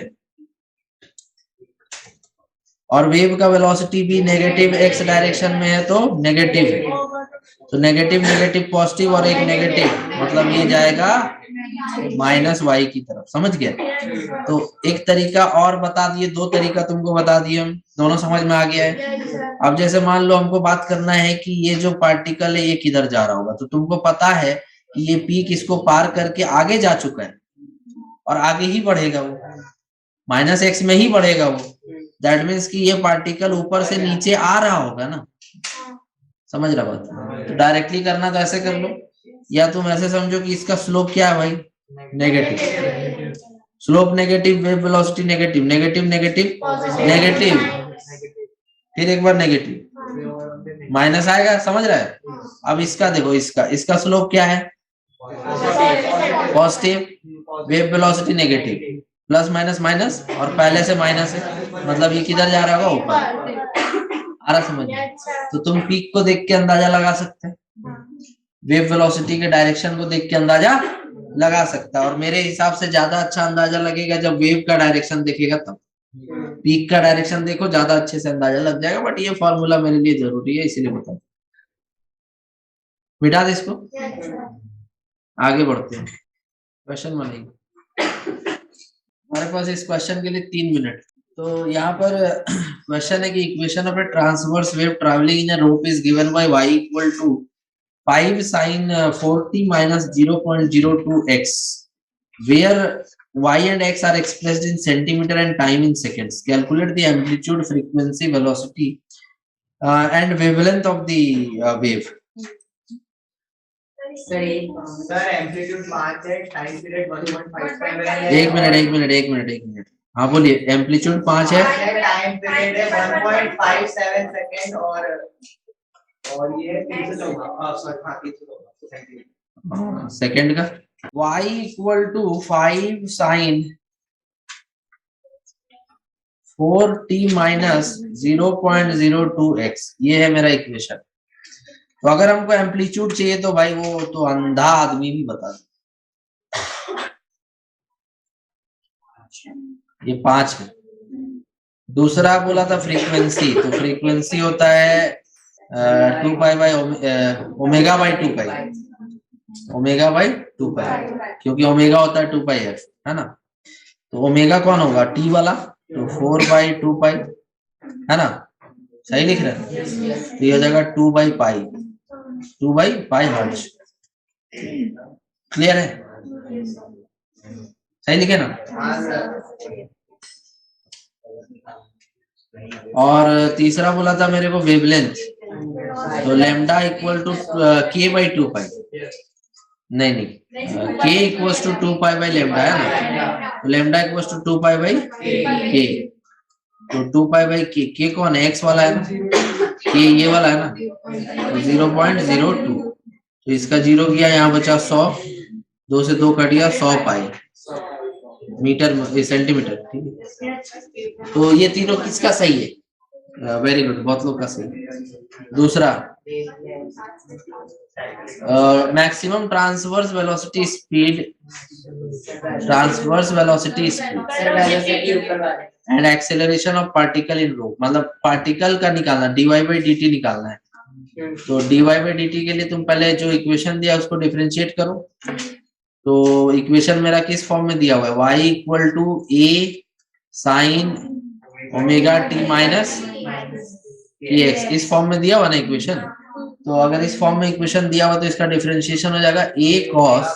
S1: और वेव का वेलोसिटी भी नेगेटिव एक्स डायरेक्शन में है तो नेगेटिव है, तो नेगेटिव नेगेटिव पॉजिटिव और एक नेगेटिव मतलब ये जाएगा माइनस वाई की तरफ, समझ गया। तो एक तरीका और बता दिए, दो तरीका तुमको बता दिए हम, दोनों समझ में आ गया है। अब जैसे मान लो हमको बात करना है कि ये जो पार्टिकल है ये किधर जा रहा होगा, तो तुमको पता है कि ये पीक इसको पार करके आगे जा चुका है और आगे ही बढ़ेगा वो, माइनस एक्स में ही बढ़ेगा वो। दैट मीन्स कि ये पार्टिकल ऊपर से नीचे आ रहा होगा ना, समझ रहा बात। तो डायरेक्टली करना तो ऐसे कर लो, या तुम ऐसे समझो कि इसका स्लोप क्या है भाई, negative, slope negative, wave velocity negative, negative negative negative, फिर एक बार नेगेटिव, माइनस आएगा, समझ रहा है। अब इसका देखो, इसका स्लोप क्या है, positive, wave velocity negative, plus minus minus और पहले से माइनस है, मतलब ये किधर जा रहा होगा, ऊपर आ रहा, समझ। तो तुम पीक को देख के अंदाजा लगा सकते हैं, वेव वेलोसिटी के डायरेक्शन को देख के अंदाजा लगा सकता है, और मेरे हिसाब से ज्यादा अच्छा अंदाजा लगेगा जब वेव का डायरेक्शन देखेगा तब। पीक का डायरेक्शन देखो, ज्यादा अच्छे से अंदाजा लग जाएगा, बट ये फॉर्मूला मेरे लिए जरूरी है इसलिए बता, मिटा दे इसको, आगे बढ़ते हैं। क्वेश्चन बनेगा हमारे पास इस क्वेश्चन के लिए 3 मिनट। तो यहाँ पर क्वेश्चन है कि equation of a transverse wave travelling in a rope is given by y equal to 5 sin 40 minus 0.02x, where y and x are expressed in centimeter and time in seconds. Calculate the amplitude, frequency, velocity and wavelength of the wave.
S3: Sir amplitude 5 है, टाइम पीरियड 1.5 है।
S1: एक मिनट, हाँ बोलिए। एम्पलीट्यूड 5 है,
S3: टाइम पीरियड है 1.57 सेकंड, और ये 300 होगा, सॉरी हाँ 300 होगा
S1: सेकंड का। y equal to 5 sin 4t minus 0.02x, ये है मेरा इक्वेशन। तो अगर हमको एम्पलीट्यूड चाहिए तो भाई वो तो अंधा आदमी भी बता दे, ये 5 है। दूसरा बोला था फ्रीक्वेंसी, तो फ्रीक्वेंसी होता है 2 pi by omega by 2 pi, omega by 2 पाई, क्योंकि ओमेगा होता है 2 पाई एफ, है ना। तो ओमेगा कौन होगा, टी वाला, तो 4 बाई 2 पाई, है ना, सही लिख रहे हैं। तो ये हो जाएगा 2 by pi, 2 by pi hertz. Clear है, सही लिखे ना। और तीसरा बोला था मेरे को वेवलेंथ, तो lambda equal to k by 2 pi, नहीं k equal to 2 pi by lambda, है ना। तो lambda equal to 2 pi by k, तो 2 पाई बाई के कौन है, एक्स वाला है ना, के ये वाला है ना, तो 0.02, तो इसका 0 किया, यहाँ बचा 100, 2 से 2 कट गया, 100 पाई मीटर सेंटीमीटर, ठीक है। तो ये तीनों किसका सही है, वेरी गुड, बहुत लोग का सही। दूसरा maximum transverse velocity speed, and acceleration of particle in row, मतलब पार्टिकल का निकालना, dy बाई dt निकालना है। तो dy बाई dt के लिए तुम पहले जो इक्वेशन दिया उसको डिफरेंशिएट करो। तो इक्वेशन मेरा किस फॉर्म में दिया हुआ है, y equal to a sine omega t minus x, इस फॉर्म में दिया हुआ ना इक्वेशन। तो अगर इस फॉर्म में इक्वेशन दिया हुआ तो इसका डिफरेंशिएशन हो जाएगा a cos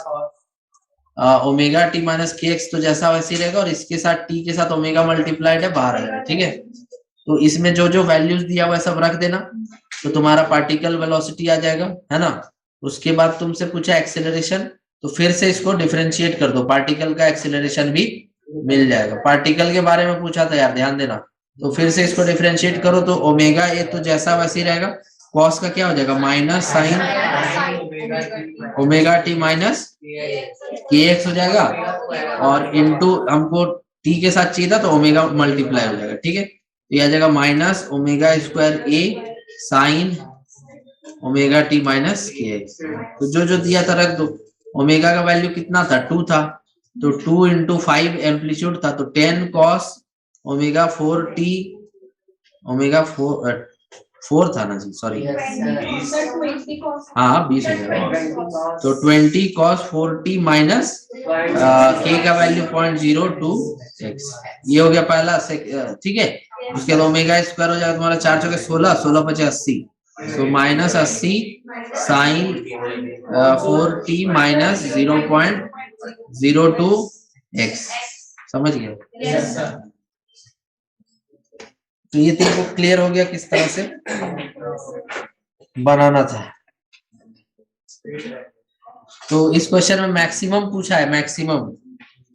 S1: omega t minus k x, तो जैसा वैसे ही रहेगा, और इसके साथ टी के साथ ओमेगा मल्टीप्लाइड है, बाहर आ जाएगा, ठीक है। तो इसमें जो जो वैल्यूज दिया हुआ है सब रख देना, तो तुम्हारा पार्टिकल वेलोसिटी आ जाएगा, है ना। उसके बाद तुमसे पूछा एक्सेलरेशन, तो फिर से इसको डिफरेंशिएट कर दो, पार्टिकल का एक्सेलरेशन भी मिल जाएगा। पार्टिकल के बारे में पूछा था यार, ध्यान देना। तो फिर से इसको डिफरेंशिएट करो, तो ओमेगा ए तो जैसा वैसे ही रहेगा, कॉस का क्या हो जाएगा, minus sign omega t minus k x हो जाएगा, और इनटू हमको टी के साथ चाहिए था तो ओमेगा मल्टीप्लाई हो जाएगा, ठीक है। तो यह आ जाएगा माइनस ओमेगा स्क्वायर ए sine omega t minus k x. तो जो जो दिया था रख दो। ओमेगा का वैल्यू कितना था, 2 था, तो 2 इंटू 5 एम्पलीट्यूड था, तो 10 कॉस ओमेगा 4 टी ओमेगा 4 था ना जी, सॉरी। हाँ 20 हो जाएगा, तो 20 cos 4t माइनस k का वैल्यू 0.02x, ये हो गया पहला। ठीक है, उसके बाद ओमेगा स्क्वायर हो जाएगा तुम्हारा 4 चौके 16, 16 पचे 80, तो minus 80 sign 4t minus 0.02x, समझ गए? तो ये तेरे को क्लियर हो गया किस तरह से बनाना था। तो इस क्वेश्चन में मैक्सिमम पूछा है, मैक्सिमम,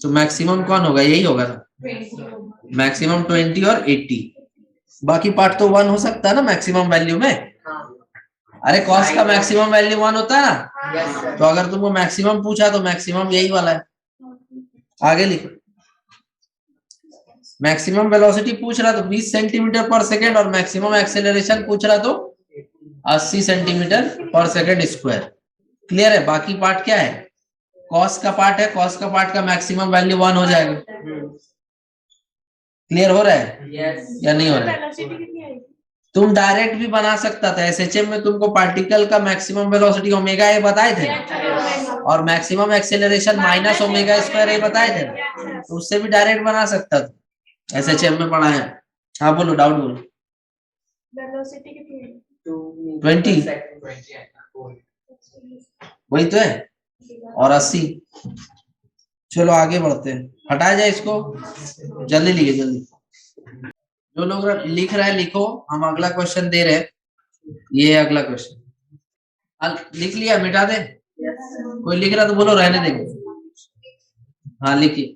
S1: तो मैक्सिमम कौन होगा? यही होगा ना, मैक्सिमम 20 और 80। बाकी पार्ट तो 1 हो सकता है ना मैक्सिमम वैल्यू में। अरे कॉस का मैक्सिमम वैल्यू 1 होता है ना, तो अगर तुमको मैक्सिमम पूछा तो मैक्सिमम यही वाला है। आगे लिखो, मैक्सिमम वेलोसिटी पूछ रहा तो 20 सेंटीमीटर पर सेकेंड, और मैक्सिमम एक्सेलरेशन पूछ रहा तो 80 सेंटीमीटर पर सेकेंड स्क्वायर। क्लियर है? बाकी पार्ट क्या है? कॉस का पार्ट है, कॉस का पार्ट का मैक्सिमम वैल्यू 1 हो जाएगा। क्लियर हो रहा है या नहीं हो रहा है? तुम डायरेक्ट भी बना सकता था, एसएचएम में तुमको पार्टिकल का मैक्सिमम वेलोसिटी ओमेगा ए बताए थे, और maximum acceleration minus omega square A बताए थे, तो उससे भी डायरेक्ट बना सकता था, एसएचएम में पढ़ा है। हाँ बोलो, डाउट बोलो। 20 वही तो है, और 80। चलो आगे बढ़ते हैं, हटाया जाए इसको, जल्दी लिखिए जल्दी। जो लोग लिख रहे हैं लिखो, हम अगला क्वेश्चन दे रहे हैं। ये है अगला क्वेश्चन, लिख लिया? मिटा दे? कोई लिख रहा तो बोलो, रहने देंगे। हाँ लिखिए।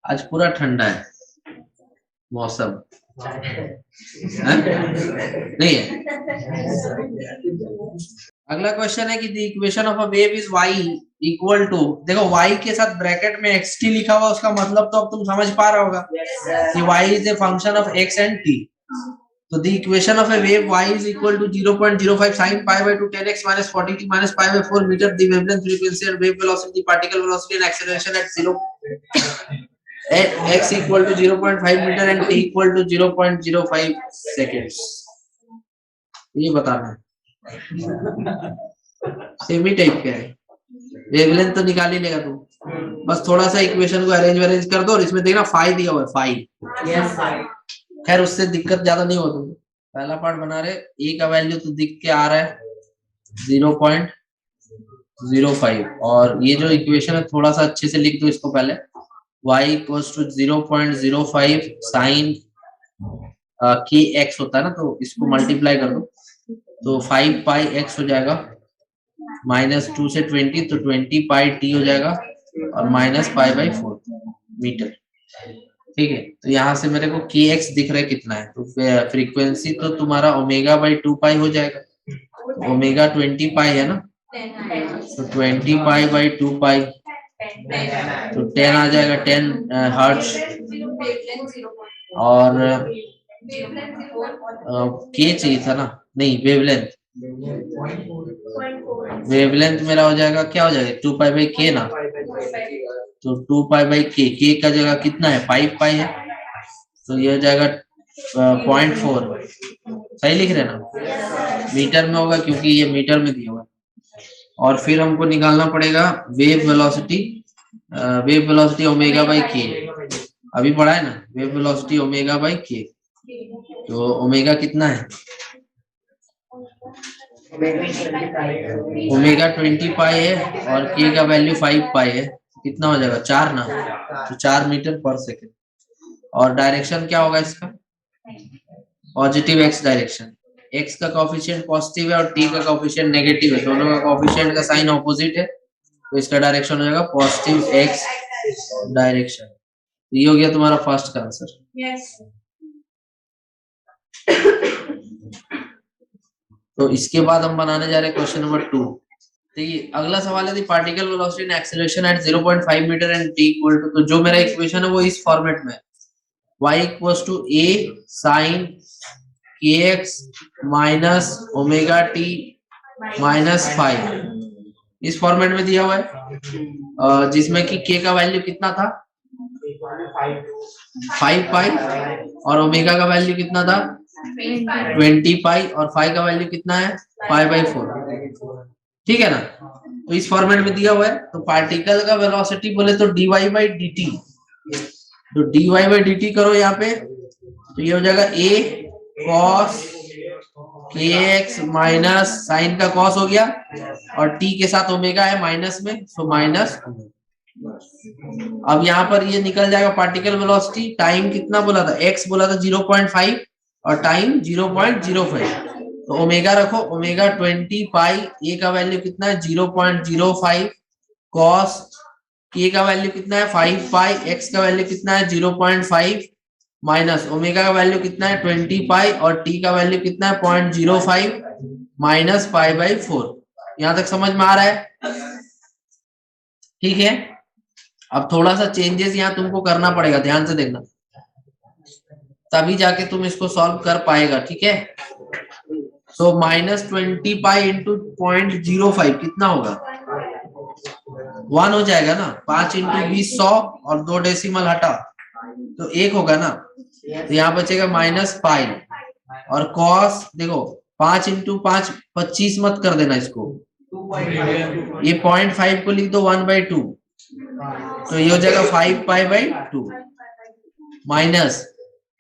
S1: आज पूरा ठंडा है मौसम, नहीं है? अगला क्वेश्चन है कि the equation of a wave is y equal to, देखो y के साथ ब्रैकेट में xt लिखा हुआ, उसका मतलब तो अब तुम समझ पा रहा होगा कि y is a function of x and t। तो the equation of a wave y is equal to 0.05 sin pi by 2 10x minus 40t minus pi by 4 meter, the wavelength, frequency and wave velocity, particle velocity and acceleration at 0 at x equal to 0.5 meter and t equal to 0.05 seconds। ये बताना है। सेमी टाइप का है, वेवलेंथ तो निकाल ही लेगा तू, बस थोड़ा सा इक्वेशन को अरेंज कर दो, और इसमें देखना फाई दिया हुआ है, फाई। खैर उससे दिक्कत ज्यादा नहीं होती। पहला पार्ट बना रहे, ए का वैल्यू तो दिख के आ रहा है 0.05, और ये जो इक्वेशन है थोड़ा सा अच्छे से लिख दो इसको पहले, y equals to 0.05 sign k x होता है ना, तो इसको मल्टीप्लाई कर दो, तो 5 पाई एक्स हो जाएगा, माइनस 2 से 20 तो 20 पाई टी हो जाएगा, और माइनस पाई बाई 4 मीटर। ठीक है, तो यहाँ से मेरे को के एक्स दिख रहा है कितना है, तो फ्रीक्वेंसी तो तुम्हारा ओमेगा बाई 2 पाई हो जाएगा, तो ओमेगा 20 पाई है ना, तो 20 पाई बाई 2 पाई, तो 10 आ जाएगा, 10 हर्ट्ज, और के चाहिए था ना, नहीं वेवलेंथ, वेवलेंथ मेरा हो जाएगा, क्या हो जाएगा 2 पाई बाई के ना, तो 2 पाई बाई के का जगह कितना है 5 पाई है, तो ये हो जाएगा 0.4। सही लिख रहे ना? मीटर में होगा क्योंकि ये मीटर में दिया हुआ है। और फिर हमको निकालना पड़ेगा वेव वेलोसिटी ओमेगा बाई के, अभी पढ़ा है ना, wave velocity omega by k, तो ओमेगा कितना है, ओमेगा 20 पाई है, और के का वैल्यू 5 पाई है, कितना हो जाएगा 4 ना, तो 4 मीटर पर सेकेंड। और डायरेक्शन क्या होगा इसका, पॉजिटिव एक्स डायरेक्शन, एक्स का कोफिशिएंट पॉजिटिव है और टी का कोफिशिएंट नेगेटिव है, दोनों का कोफिशिएंट का साइन ऑपोजिट है, तो इसका डायरेक्शन हो जाएगा पॉजिटिव एक्स डायरेक्शन। ये हो गया तुम्हारा फर्स्ट का आंसर। तो इसके बाद हम बनाने जा रहे हैं क्वेश्चन नंबर 2। देखिए अगला सवाल है, particle velocity and acceleration at 0.5 metre and t equal to, तो जो मेरा इक्वेशन है वो इस फॉर्मेट में, y equals to a sin kx minus omega t minus 5, इस फॉर्मेट में दिया हुआ है, जिसमें कि k का वैल्यू कितना था 5 पाई और ओमेगा का वैल्यू कितना था 20 पाई और फाई का वैल्यू कितना है पाई बाई 4। ठीक है ना। तो इस फॉर्मेट में दिया हुआ है तो पार्टिकल का वेलोसिटी बोले तो dy बाई डी टी, तो dy बाई डी टी करो यहाँ पे तो ये हो जाएगा a cos kx minus sine का cos हो गया और t के साथ ओमेगा है माइनस में तो माइनस। अब यहाँ पर ये निकल जाएगा पार्टिकल वेलोसिटी, टाइम कितना बोला था x बोला था 0.5 और टाइम 0.05 तो ओमेगा रखो ओमेगा 20 पाई a का वैल्यू कितना है 0.05 cos k का वैल्यू कितना है 5 पाई x का वैल्यू कितना है 0.5 माइनस ओमेगा का वैल्यू कितना है 20 पाई और t का वैल्यू कितना है 0.05 माइनस पाई बाई 4। यहां तक समझ में आ रहा है? ठीक है। अब थोड़ा सा चेंजेस यहाँ तुमको करना पड़ेगा, ध्यान से देखना तभी जाके तुम इसको सॉल्व कर पाएगा। ठीक है। सो -20 पाई इंटू 0.05 कितना होगा 1 हो जाएगा ना। 5 इंटू 20 100 और 2 डेसिमल हटा तो 1 होगा ना, तो यहाँ बचेगा माइनस पाई और कॉस देखो 5 इंटू 5 25 मत कर देना इसको, ये 0.5 को लिख दो 1/2 तो ये हो जाएगा 5 पाई बाई 2 माइनस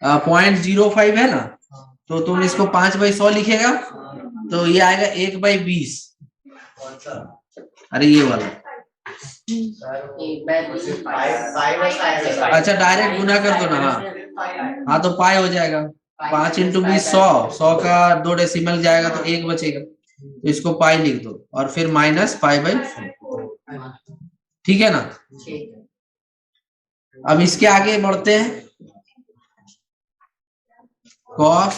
S1: 0.05 है ना तो तुम इसको 5/100 लिखेगा तो ये आएगा 1/20। अरे ये वाला अच्छा डायरेक्ट गुना कर दो ना। हाँ तो पाई हो जाएगा 5 इंटू 20 100 का 2 डेसिमल जाएगा तो 1 बचेगा तो इसको पाई लिख दो और फिर माइनस पाई बाई 4। ठीक है ना। अब इसके आगे बढ़ते हैं। कॉस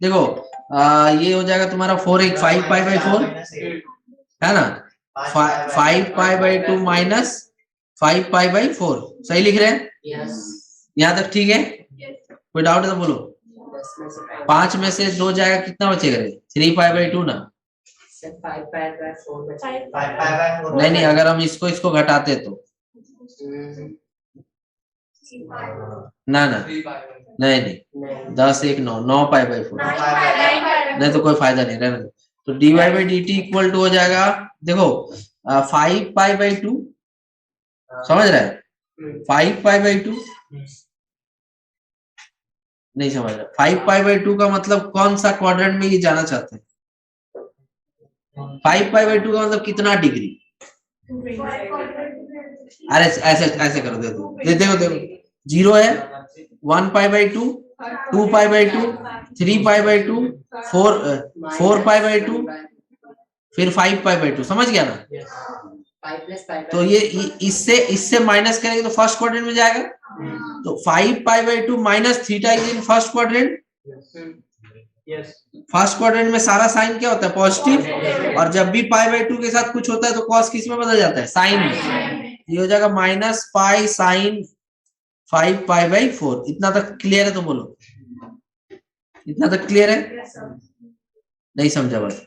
S1: देखो ये हो जाएगा तुम्हारा 4 5 पाई बाई 4 है ना, 5 pi by 2 minus 5 pi by 4 सही लिख रहे हैं? यहाँ तक ठीक है? कोई डाउट है तो बोलो। 5 में से 2 जाएगा कितना बचेगा 3 पाई बाई 2 ना। नहीं अगर हम इसको घटाते तो ना नहीं 10 1 9 पाई बाई 4 नहीं तो कोई फायदा नहीं रहने दो। तो dy by d t equal to हो जाएगा देखो 5 पाई बाई 2 समझ रहे हैं 5 पाई बाई 2 नहीं समझ रहा 5 पाई बाई 2 का मतलब कौन सा क्वाड्रेंट में ये जाना चाहते हैं 5 पाई बाई 2 का मतलब कितना डिग्री। अरे ऐसे करो देखो 0 है 1 pi by 2 2 pi by 2 3 pi by 2 4 pi by 2 फिर 5 पाई बाई 2 समझ गया ना। तो ये इससे माइनस करेंगे तो फर्स्ट क्वाड्रेंट में जाएगा तो 5 pi by 2 minus theta is in first quadrant. First quadrant में सारा साइन क्या होता है पॉजिटिव और जब भी पाई बाई 2 के साथ कुछ होता है तो कॉस किस में बदल जाता है साइन में। ये हो जाएगा minus pi sine 5 pi by 4। इतना तक क्लियर है तो बोलो इतना तक क्लियर है? नहीं समझा बस।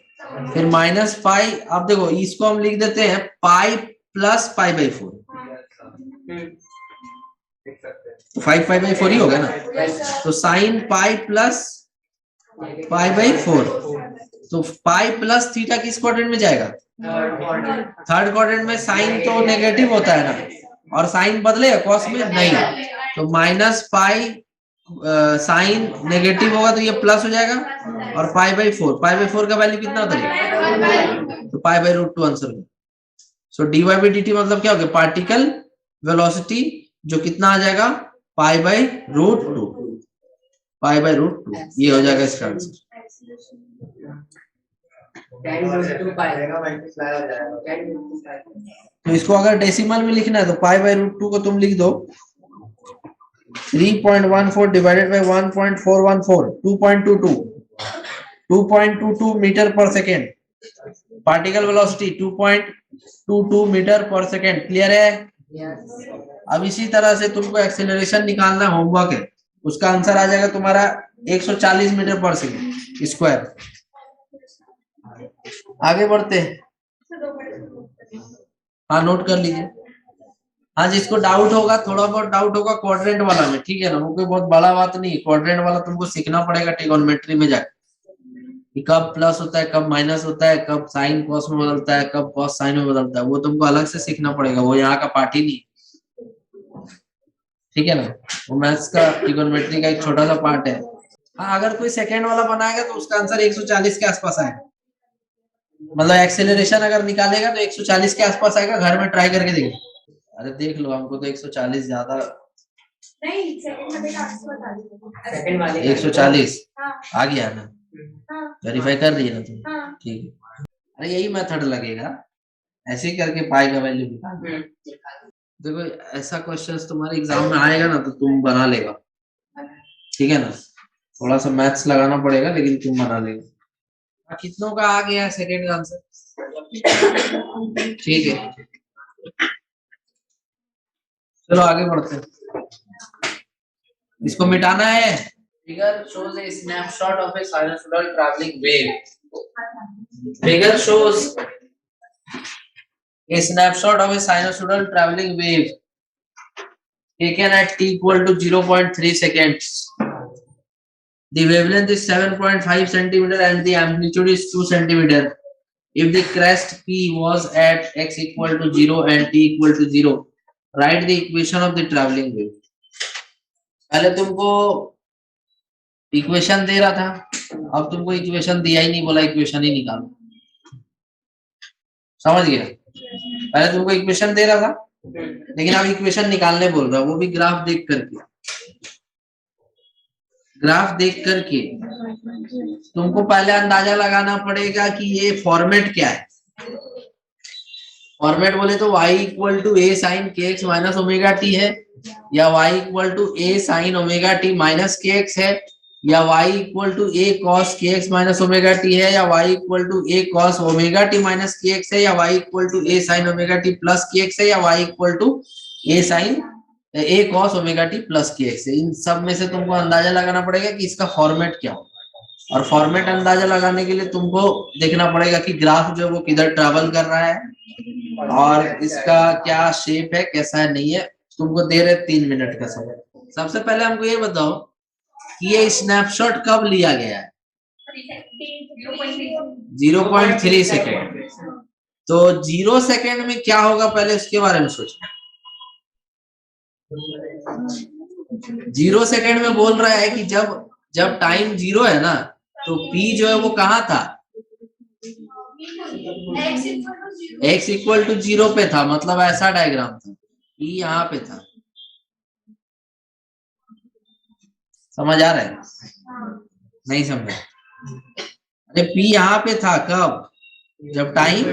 S1: फिर माइनस पाई अब देखो इसको हम लिख देते हैं पाई प्लस पाई बाई 4 तो 5 पाई बाई 4 ही होगा ना। तो sine pi plus pi by 4 तो पाई प्लस थीटा किस क्वाड्रेंट में जाएगा थर्ड क्वाड्रेंट में। साइन तो नेगेटिव होता है ना और साइन बदलेगा कॉस में नहीं तो माइनस पाई साइन नेगेटिव होगा तो ये प्लस हो जाएगा और पाई बाई 4 का वैल्यू कितना होता है तो पाई बाई √2 आंसर होगा। सो dy बाई dt मतलब क्या हो गया पार्टिकल वेलोसिटी जो कितना आ जाएगा पाई बाई √2 ये हो जाएगा इसका आंसर। तो इसको अगर डेसिमल में लिखना है तो पाई बाई √2 को तुम लिख दो 3.14 डिवाइडेड बाई 1.414 2.22 मीटर पर सेकेंड पार्टिकल वेलोसिटी 2.22 मीटर पर सेकेंड। क्लियर है? अब इसी तरह से तुमको एक्सेलरेशन निकालना होमवर्क है, उसका आंसर आ जाएगा तुम्हारा 140 मीटर पर सेकेंड स्क्वायर। आगे बढ़ते हैं। हाँ नोट कर लीजिए। हाँ, जिसको डाउट होगा, थोड़ा बहुत डाउट होगा क्वाड्रेंट वाला में, ठीक है ना, वो कोई बहुत बड़ा बात नहीं। क्वाड्रेंट वाला तुमको सीखना पड़ेगा ट्रिगोनोमेट्री में जाकर, कि कब प्लस होता है, कब माइनस होता है, कब साइन कॉस में बदलता है, कब कॉस साइन में बदलता है, वो तुमको अलग से सीखना पड़ेगा, वो यहाँ का पार्ट ही नहीं, ठीक है ना। वो मैथ्स का ट्रिगोनोमेट्री का एक छोटा सा पार्ट है। हाँ, अगर कोई सेकेंड वाला बनाएगा तो उसका आंसर 140 के आसपास आएगा, मतलब एक्सेलरेशन अगर निकालेगा तो 140 के आसपास आएगा। घर में ट्राई करके देखिए। अरे देख लो, हमको तो 140 ज्यादा
S2: नहीं, सेकंड वाले का आंसर बता दो।
S3: सेकंड वाले
S1: 140
S2: हाँ
S1: आ गया ना,
S2: हाँ
S1: वेरीफाई कर रही है ना तुम,
S2: हाँ।
S1: ठीक है। अरे यही मेथड लगेगा, ऐसे ही करके पाई का वैल्यू निकाल। देखो ऐसा क्वेश्चंस तुम्हारे एग्जाम में आएगा ना तो तुम बना लेगा, ठीक है ना। थोड़ा सा मैथ्स लगाना पड़ेगा लेकिन तुम बना लेगा। कितनों का आ गया है सेकंड का आंसर, ठीक है। चलो आगे बढ़ते हैं, इसको मिटाना है। Figure shows A snapshot of A sinusoidal travelling wave. Figure shows a snapshot of a sinusoidal traveling wave taken at t equal to 0.3 seconds. The wavelength is 7.5 centimeter and the amplitude is 2 centimeter. If the crest p was at x equal to 0 and t equal to 0, write the equation of the traveling wave. पहले तुमको इक्वेशन दे रहा था, अब तुमको इक्वेशन दिया ही नहीं, बोला इक्वेशन ही निकालो, समझ गया। पहले तुमको इक्वेशन दे रहा था, लेकिन अब इक्वेशन निकालने बोल रहा है, वो भी ग्राफ देख करके। ग्राफ देख करके तुमको पहले अंदाजा लगाना पड़ेगा कि ये फॉर्मेट क्या है। फॉर्मेट बोले तो y equal to a sine k x minus omega t है, या y equal to a sine omega t minus k x है, या y equal to a cos k x minus omega t है, या y equal to a cos omega t minus k x है, या y equal to a sine omega t plus k x है, या y equal to a sine a cos omega t plus k x है। इन सब में से तुमको अंदाजा लगाना पड़ेगा कि इसका फॉर्मेट क्या हो, और फॉर्मेट अंदाजा लगाने के लिए तुमको देखना पड़ेगा कि ग्राफ जो है वो किधर ट्रेवल कर रहा है और इसका क्या शेप है, कैसा है, नहीं है। तुमको दे रहे 3 मिनट का समय। सबसे पहले हमको ये बताओ कि ये स्नैपशॉट कब लिया गया है। 0.3 सेकेंड। तो 0 सेकेंड में क्या होगा पहले उसके बारे में सोचो। 0 सेकेंड में बोल रहा है कि जब टाइम 0 है ना तो P जो है वो कहाँ था, x इक्वल टू 0 पे था, मतलब ऐसा डायग्राम था, P यहाँ पे था। समझ आ रहा है, नहीं समझा? अरे P यहाँ पे था कब, जब टाइम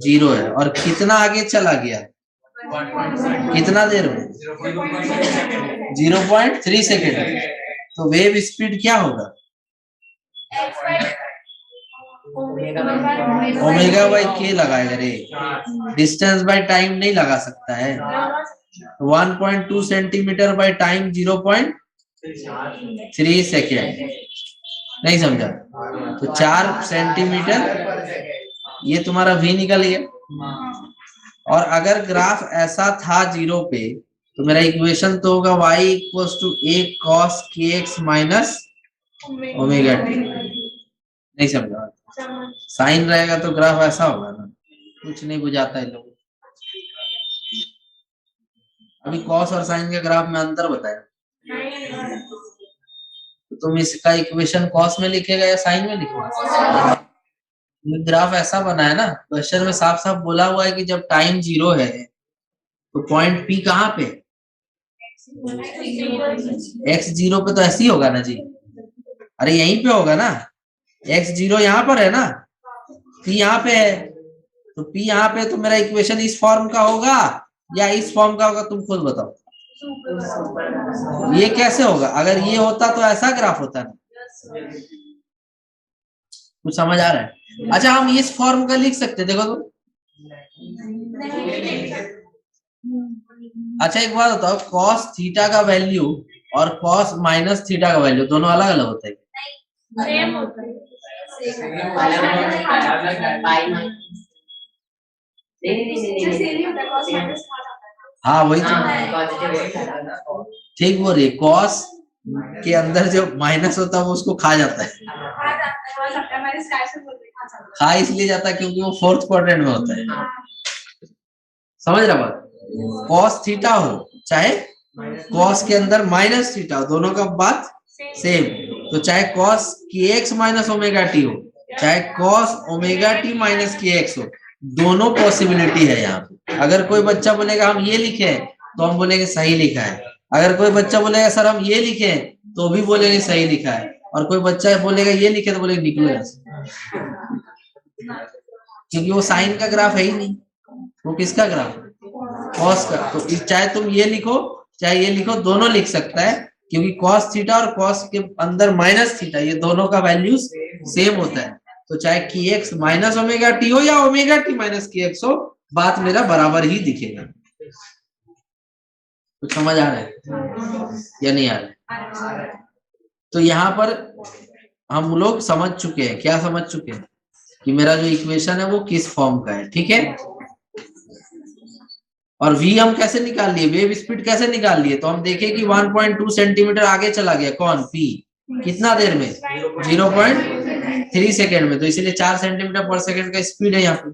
S1: 0 है, और कितना आगे चला गया, कितना देर में, 0.3 सेकेंड। तो वेव स्पीड क्या होगा, ओमेगा बाई के लगाएगा रे, डिस्टेंस बाय टाइम नहीं लगा सकता है। 1.2 सेंटीमीटर बाय टाइम 0.3 सेकेंड, नहीं समझा? तो 4 सेंटीमीटर, ये तुम्हारा v निकल गया। और अगर ग्राफ ऐसा था 0 पे तो मेरा इक्वेशन तो होगा y equals to a cos kx minus omega t. नहीं समझा? साइन रहेगा तो ग्राफ ऐसा होगा ना, कुछ नहीं बुझाता है लोग। अभी कॉस और साइन के ग्राफ में अंतर बताया, तो तुम इसका इक्वेशन कॉस में लिखेगा या साइन में लिखेगा? ग्राफ ऐसा बना है ना, क्वेश्चन में साफ साफ बोला हुआ है कि जब टाइम 0 है तो पॉइंट P कहाँ पे, x 0 पे, तो ऐसे ही होगा ना जी। अरे यहीं पे होगा ना, x 0 यहाँ पर है ना, P यहाँ पे है, तो P यहाँ पे, तो मेरा इक्वेशन इस फॉर्म का होगा या इस फॉर्म का होगा, तुम खुद बताओ। ये कैसे होगा, अगर ये होता तो ऐसा ग्राफ होता ना। कुछ समझ आ रहा है? अच्छा, हम इस फॉर्म का लिख सकते, देखो तो। अच्छा एक बात बताओ, कॉस थीटा का वैल्यू और कॉस माइनस थीटा का वैल्यू दोनों अलग अलग होता है?
S2: सेम होता है।
S1: हाँ वही तो
S3: पॉजिटिव
S1: ठीक बोल रही है, कॉस के अंदर जो माइनस होता है वो उसको खा जाता है।
S2: खा सकता है, मैंने स्काई से बोल रही खा सकता
S1: खा इसलिए जाता है क्योंकि वो फोर्थ क्वाड्रेंट में होता है।
S2: है।
S1: समझ रहा बात? कॉस थीटा हो चाहे कॉस के अंदर माइनस थीटा हो, दोनों का बात सेम। तो चाहे कॉस की एक्स माइनस ओमेगा टी हो, चाहे cos omega t minus k x हो, दोनों पॉसिबिलिटी है यहाँ पे। अगर कोई बच्चा बोलेगा हम ये लिखे हैं तो हम बोलेंगे सही लिखा है। अगर कोई बच्चा बोलेगा सर हम ये लिखे हैं तो भी बोलेंगे सही लिखा है। और कोई बच्चा बोलेगा ये लिखे तो बोलेंगे निकलो यहाँ से, क्योंकि वो साइन का ग्राफ है ही नहीं, वो किसका ग्राफ है? कॉस का। तो चाहे तुम ये लिखो चाहे ये लिखो, दोनों लिख सकता है, क्योंकि कॉस थीटा और कॉस के अंदर माइनस थीटा, ये दोनों का वैल्यू सेम होता है। तो चाहे की एक्स माइनस ओमेगा टी हो या omega t minus k x हो, बात मेरा बराबर ही दिखेगा। कुछ समझ आ रहा है या नहीं आ रहा है? तो यहाँ पर हम लोग समझ चुके हैं, क्या समझ चुके हैं कि मेरा जो इक्वेशन है वो किस फॉर्म का है, ठीक है। और v हम कैसे निकाल लिए, वेव स्पीड कैसे निकाल लिए, तो हम देखें कि 1.2 सेंटीमीटर आगे चला गया, कौन? p। कितना देर में? 0.3 सेकेंड में। तो इसीलिए 4 सेंटीमीटर पर सेकेंड का स्पीड है यहाँ पे।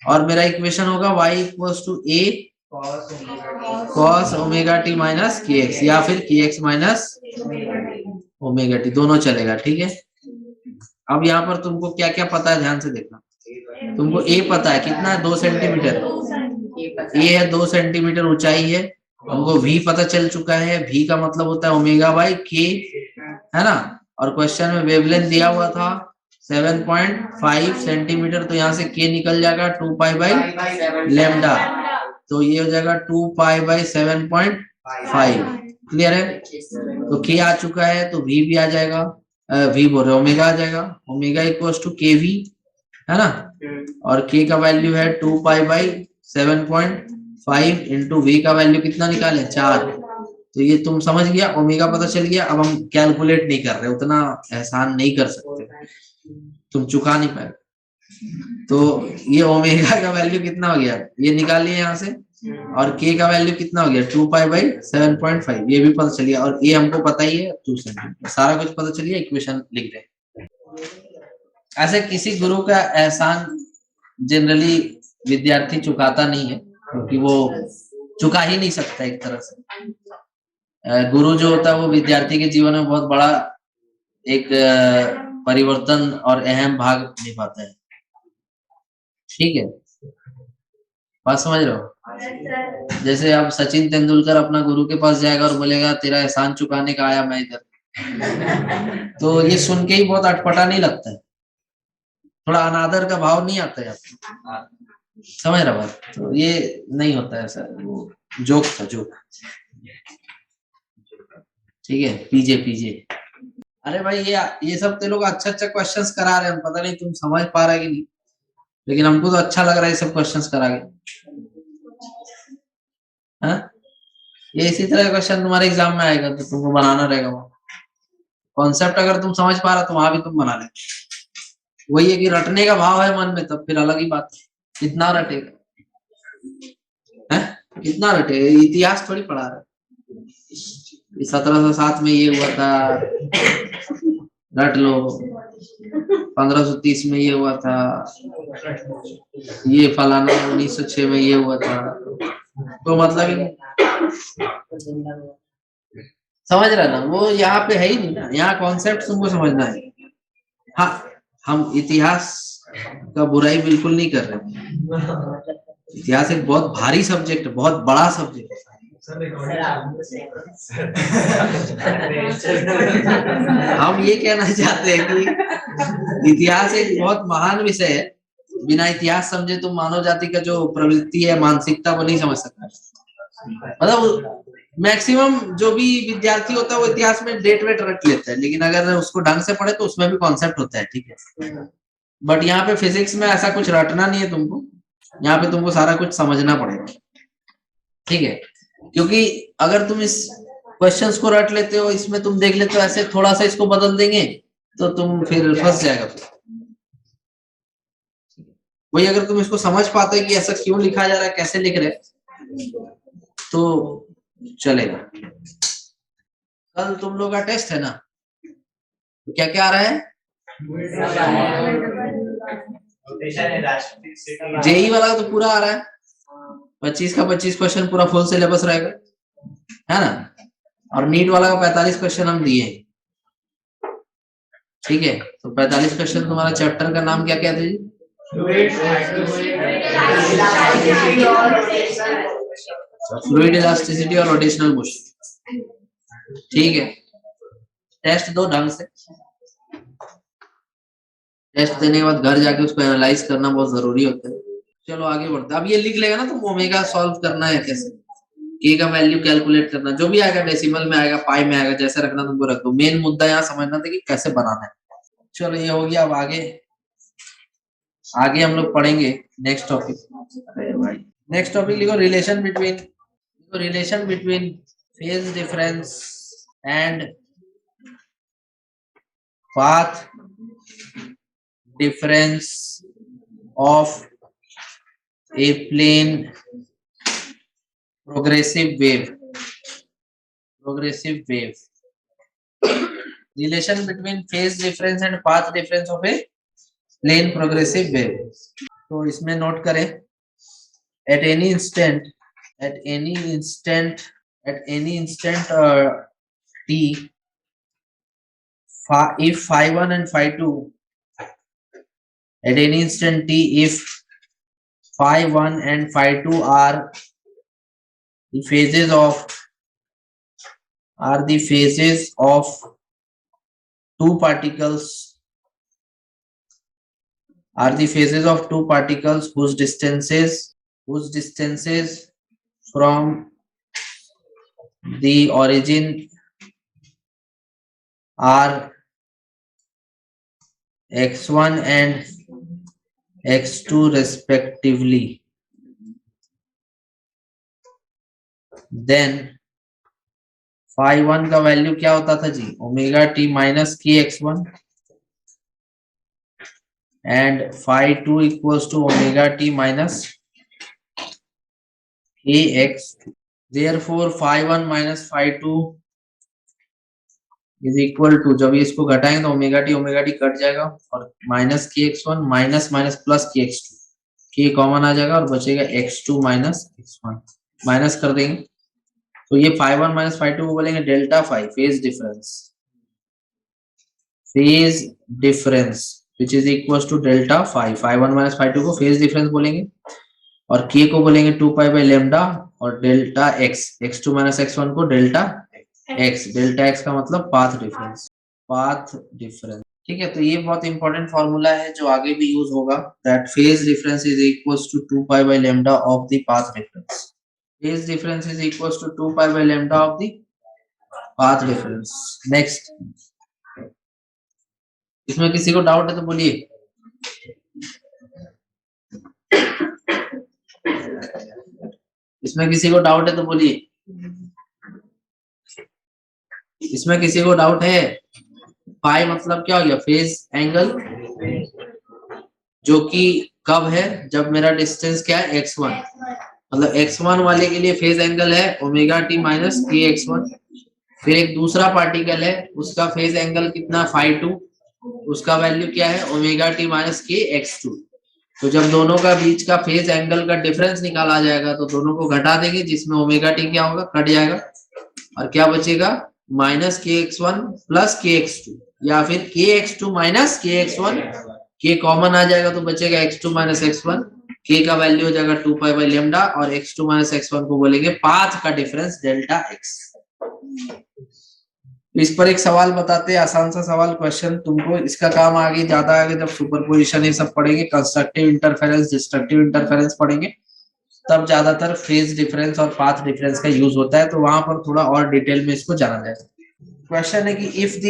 S1: और मेरा इक्वेशन होगा y equals to a cos omega t minus k x, या फिर की एक्स माइनस ओमेगा टी, दोनों चलेगा, ठीक है। अब यहाँ पर तुमको क्या क्या पता है, ध्यान से देखना। तुमको a पता है कितना है, 2 सेंटीमीटर। a है 2 सेंटीमीटर ऊंचाई है। हमको v पता चल चुका है, v का मतलब होता है ओमेगा बाई k, है ना। और क्वेश्चन में वेवलेंथ दिया हुआ था 7.5 सेंटीमीटर, तो यहाँ से k निकल जाएगा 2 पाई बाई लेमडा, तो ये हो जाएगा 2 पाई बाई 7.5। क्लियर है? तो k आ चुका है तो v भी आ जाएगा, v बोल रहे ओमेगा आ जाएगा, ओमेगा इक्वल्स टू के वी, है ना। और k का वैल्यू है 2 पाई बाई 7.5 इंटू v का वैल्यू कितना निकाले, 4। तो ये तुम समझ गया, ओमेगा पता चल गया। अब हम कैलकुलेट नहीं कर रहे, उतना एहसान नहीं कर सकते, तुम चुका नहीं पाए। तो ये ओमेगा का वैल्यू कितना हो गया, ये निकालिए यहाँ से। और k का वैल्यू कितना हो गया, 2 पाई बाई 7.5, ये भी पता चल गया। और a हमको पता ही है 2 सेंटीमीटर, सारा कुछ पता चल गया, इक्वेशन लिख रहे हैं। ऐसे किसी गुरु का एहसान जनरली विद्यार्थी चुकाता नहीं है, क्योंकि वो चुका ही नहीं सकता एक तरह से। गुरु जो होता है वो विद्यार्थी के जीवन में बहुत बड़ा एक परिवर्तन और अहम भाग निभाता है, ठीक है। बात समझ रहे हो? जैसे अब सचिन तेंदुलकर अपना गुरु के पास जाएगा और बोलेगा तेरा एहसान चुकाने का आया मैं इधर, तो ये सुन के ही बहुत अटपटा नहीं लगता है, थोड़ा अनादर का भाव नहीं आता है, समझ रहा बात? तो ये नहीं होता है सर, वो जोक था, जोक, ठीक है। पीजे पीजे, अरे भाई ये सब ते लोग अच्छा अच्छा क्वेश्चंस करा रहे हैं, पता नहीं तुम समझ पा रहे कि नहीं, लेकिन हमको तो अच्छा लग रहा है ये सब क्वेश्चंस करा के। हाँ, ये इसी तरह का क्वेश्चन तुम्हारे एग्जाम में आएगा तो तुमको बनाना रहेगा। कॉन्सेप्ट अगर तुम समझ पा रहे तो वहां भी तुम बना ले। वही है कि रटने का भाव है मन में, तब फिर अलग ही बात है। कितना रटेगा, है कितना रटेगा, इतिहास थोड़ी पढ़ा रहा है। 1707 में ये हुआ था, रट लो। 1530 में ये हुआ था, ये फलाना 1906 में ये हुआ था, तो मतलब समझ रहा ना, वो यहाँ पे है ही नहीं ना, यहाँ कॉन्सेप्ट तुमको समझना है। हाँ, हम इतिहास का बुराई बिल्कुल नहीं कर रहे। इतिहास एक बहुत भारी सब्जेक्ट है, बहुत बड़ा सब्जेक्ट है। हम ये कहना चाहते हैं कि इतिहास एक बहुत महान विषय है। बिना इतिहास समझे तो मानव जाति का जो प्रवृत्ति है, मानसिकता, वो नहीं समझ सकता। मतलब मैक्सिमम जो भी विद्यार्थी होता है वो इतिहास में डेट वेट रट लेता है, लेकिन अगर उसको ढंग से पढ़े तो उसमें भी कॉन्सेप्ट होता है, ठीक है। बट यहाँ पे फिजिक्स में ऐसा कुछ रटना नहीं है तुमको, यहाँ पे तुमको सारा कुछ समझना पड़ेगा, ठीक है। क्योंकि अगर तुम इस क्वेश्चंस को रट लेते हो, इसमें तुम देख लेते हो ऐसे थोड़ा सा इसको बदल देंगे तो तुम फिर फंस जाएगा फिर। वही अगर तुम इसको समझ पाते कि ऐसा क्यों लिखा जा रहा है, कैसे लिख रहे, तो चलेगा। कल तुम लोग का टेस्ट है ना, तो क्या क्या आ रहा है? जेई वाला तो पूरा आ रहा है, 25 का 25 क्वेश्चन पूरा फुल सिलेबस रहेगा, है ना। और नीट वाला का 45 क्वेश्चन हम दिए, ठीक है। तो 45 क्वेश्चन तुम्हारा चैप्टर का नाम क्या क्या था जी? फ्लूइड इलास्टिसिटी और रोटेशनल मोशन, ठीक है। टेस्ट दो ढंग से, टेस्ट देने के बाद घर जाके उसको एनालाइज करना बहुत जरूरी होता है। चलो आगे बढ़ते। अब ये लिख लेगा ना, तो ओमेगा सॉल्व करना है कैसे, के का वैल्यू कैलकुलेट करना, जो भी आएगा डेसिमल में आएगा, पाई में आएगा, जैसे रखना तुमको रख दो। मेन मुद्दा यहाँ समझना था कि कैसे बनाना है। चलो ये हो गया। अब आगे आगे हम लोग पढ़ेंगे नेक्स्ट टॉपिक। अरे भाई नेक्स्ट टॉपिक लिखो, relation between phase difference and path difference of a plane progressive wave relation between phase difference and path difference of a plane progressive wave। तो इसमें नोट करें, at any instant t, if phi1 and phi2 at any instant t, if phi1 and phi2 are the phases of two particles whose distances from the origin are x1 and x2 respectively, then phi1 का वैल्यू क्या होता था जी? ओमेगा टी माइनस के x1 and phi2 equals to omega t minus kx। therefore phi1 minus phi2 is equal to, जब ये इसको घटाएंगे तो ओमेगा टी कट जाएगा और माइनस के x1 माइनस माइनस प्लस के x2, के कॉमन आ जाएगा और बचेगा x2 माइनस x1, माइनस कर देंगे तो ये phi1 माइनस phi2 को बोलेंगे delta phi, phase difference which is equals to delta phi. phi1 minus phi2 को फेज डिफरेंस बोलेंगे और k को बोलेंगे 2 पाई बाई लेमडा और delta x, x2 minus x1 को डेल्टा x, डेल्टा x का मतलब पाथ डिफरेंस, ठीक है। तो ये बहुत इंपॉर्टेंट फॉर्मूला है जो आगे भी यूज होगा, that phase difference is equals to 2 pi by lambda of the path difference. Phase difference is equals to 2 pi by lambda of the path difference. Next, इसमें किसी को डाउट है तो बोलिए। इसमें किसी को डाउट है तो बोलिए। इसमें किसी को डाउट है? पाई मतलब क्या हो गया? फेज एंगल, जो कि कब है? जब मेरा डिस्टेंस क्या है? x1, मतलब x1 वाले के लिए फेज एंगल है ओमेगा टी माइनस के x1। फिर एक दूसरा पार्टिकल है, उसका फेज एंगल कितना? phi2, उसका वैल्यू क्या है? ओमेगा टी माइनस के x2। तो जब दोनों का बीच का फेज एंगल का डिफरेंस निकाला जाएगा तो दोनों को घटा देंगे, जिसमें ओमेगा टी क्या होगा? कट जाएगा और क्या बचेगा? माइनस के x1 प्लस के x2, या फिर के x2 माइनस के x1, के कॉमन आ जाएगा तो बचेगा x2 माइनस x1, के का वैल्यू हो जाएगा 2 पाई बाई लेमडा और x2 माइनस x1 को बोलेंगे पाथ का डिफरेंस डेल्टा x। इस पर एक सवाल बताते हैं, आसान सा सवाल, क्वेश्चन तुमको इसका काम आगे ज्यादा आगे जब सुपरपोजिशन ये सब पढ़ेंगे, कंस्ट्रक्टिव इंटरफेरेंस, डिस्ट्रक्टिव इंटरफेरेंस पढ़ेंगे, तब ज्यादातर फेज डिफरेंस और पाथ डिफरेंस का यूज होता है, तो वहां पर थोड़ा और डिटेल में इसको जाना जाएगा। क्वेश्चन है कि if the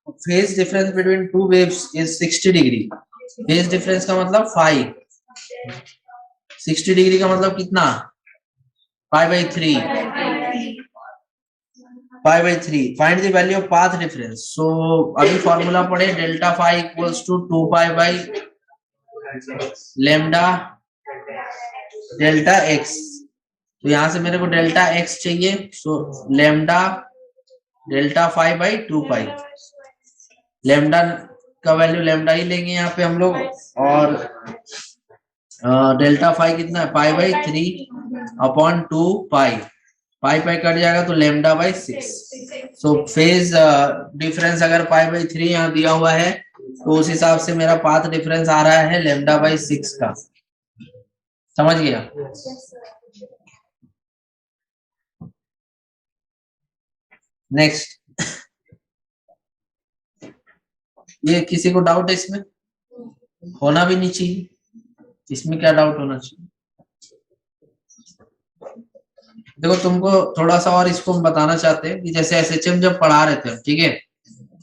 S1: phase difference between two waves is 60 degree, phase difference का मतलब फाई, 60 डिग्री का मतलब कितना? Pi by 3, find the value of path difference. So अभी फॉर्मूला पढ़े, delta phi equals to 2 pi by lambda delta X, तो यहाँ से मेरे को डेल्टा एक्स चाहिए, so lambda delta 5/2 pi. Lambda का वैल्यू लेमडा ही लेंगे यहाँ पे हम लोग, और डेल्टा 5 कितना है, पाई/3/2 पाई। पाई कट जाएगा तो लेमडा/6। सो फेज डिफरेंस अगर पाई/3 यहाँ दिया हुआ है तो उस हिसाब से मेरा पाथ डिफरेंस आ रहा है लेमडा/6 का। समझ गया? नेक्स्ट, ये किसी को डाउट है इसमें? होना भी नहीं चाहिए, इसमें क्या डाउट होना चाहिए? देखो तुमको थोड़ा सा और इसको हम बताना चाहते हैं कि जैसे एसएचएम जब पढ़ा रहे थे, ठीक है,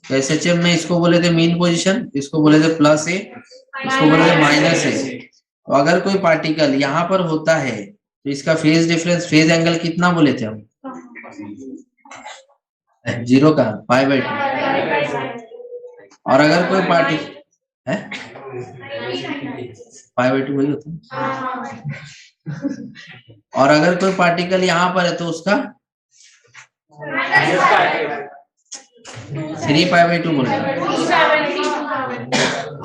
S1: तो एसएचएम में इसको बोले थे मीन पोजीशन, इसको बोले थे प्लस ए, इसको बोले थे माइनस ए। तो अगर कोई पार्टिकल यहाँ पर होता है तो इसका फेज डिफरेंस, फेज एंगल कितना बोले थे हम? 0 का पाई/2। और अगर कोई पार्टिकल है पाई/2 वही होता है। और अगर कोई पार्टिकल यहाँ पर है तो उसका 3 पाई/2 बोले।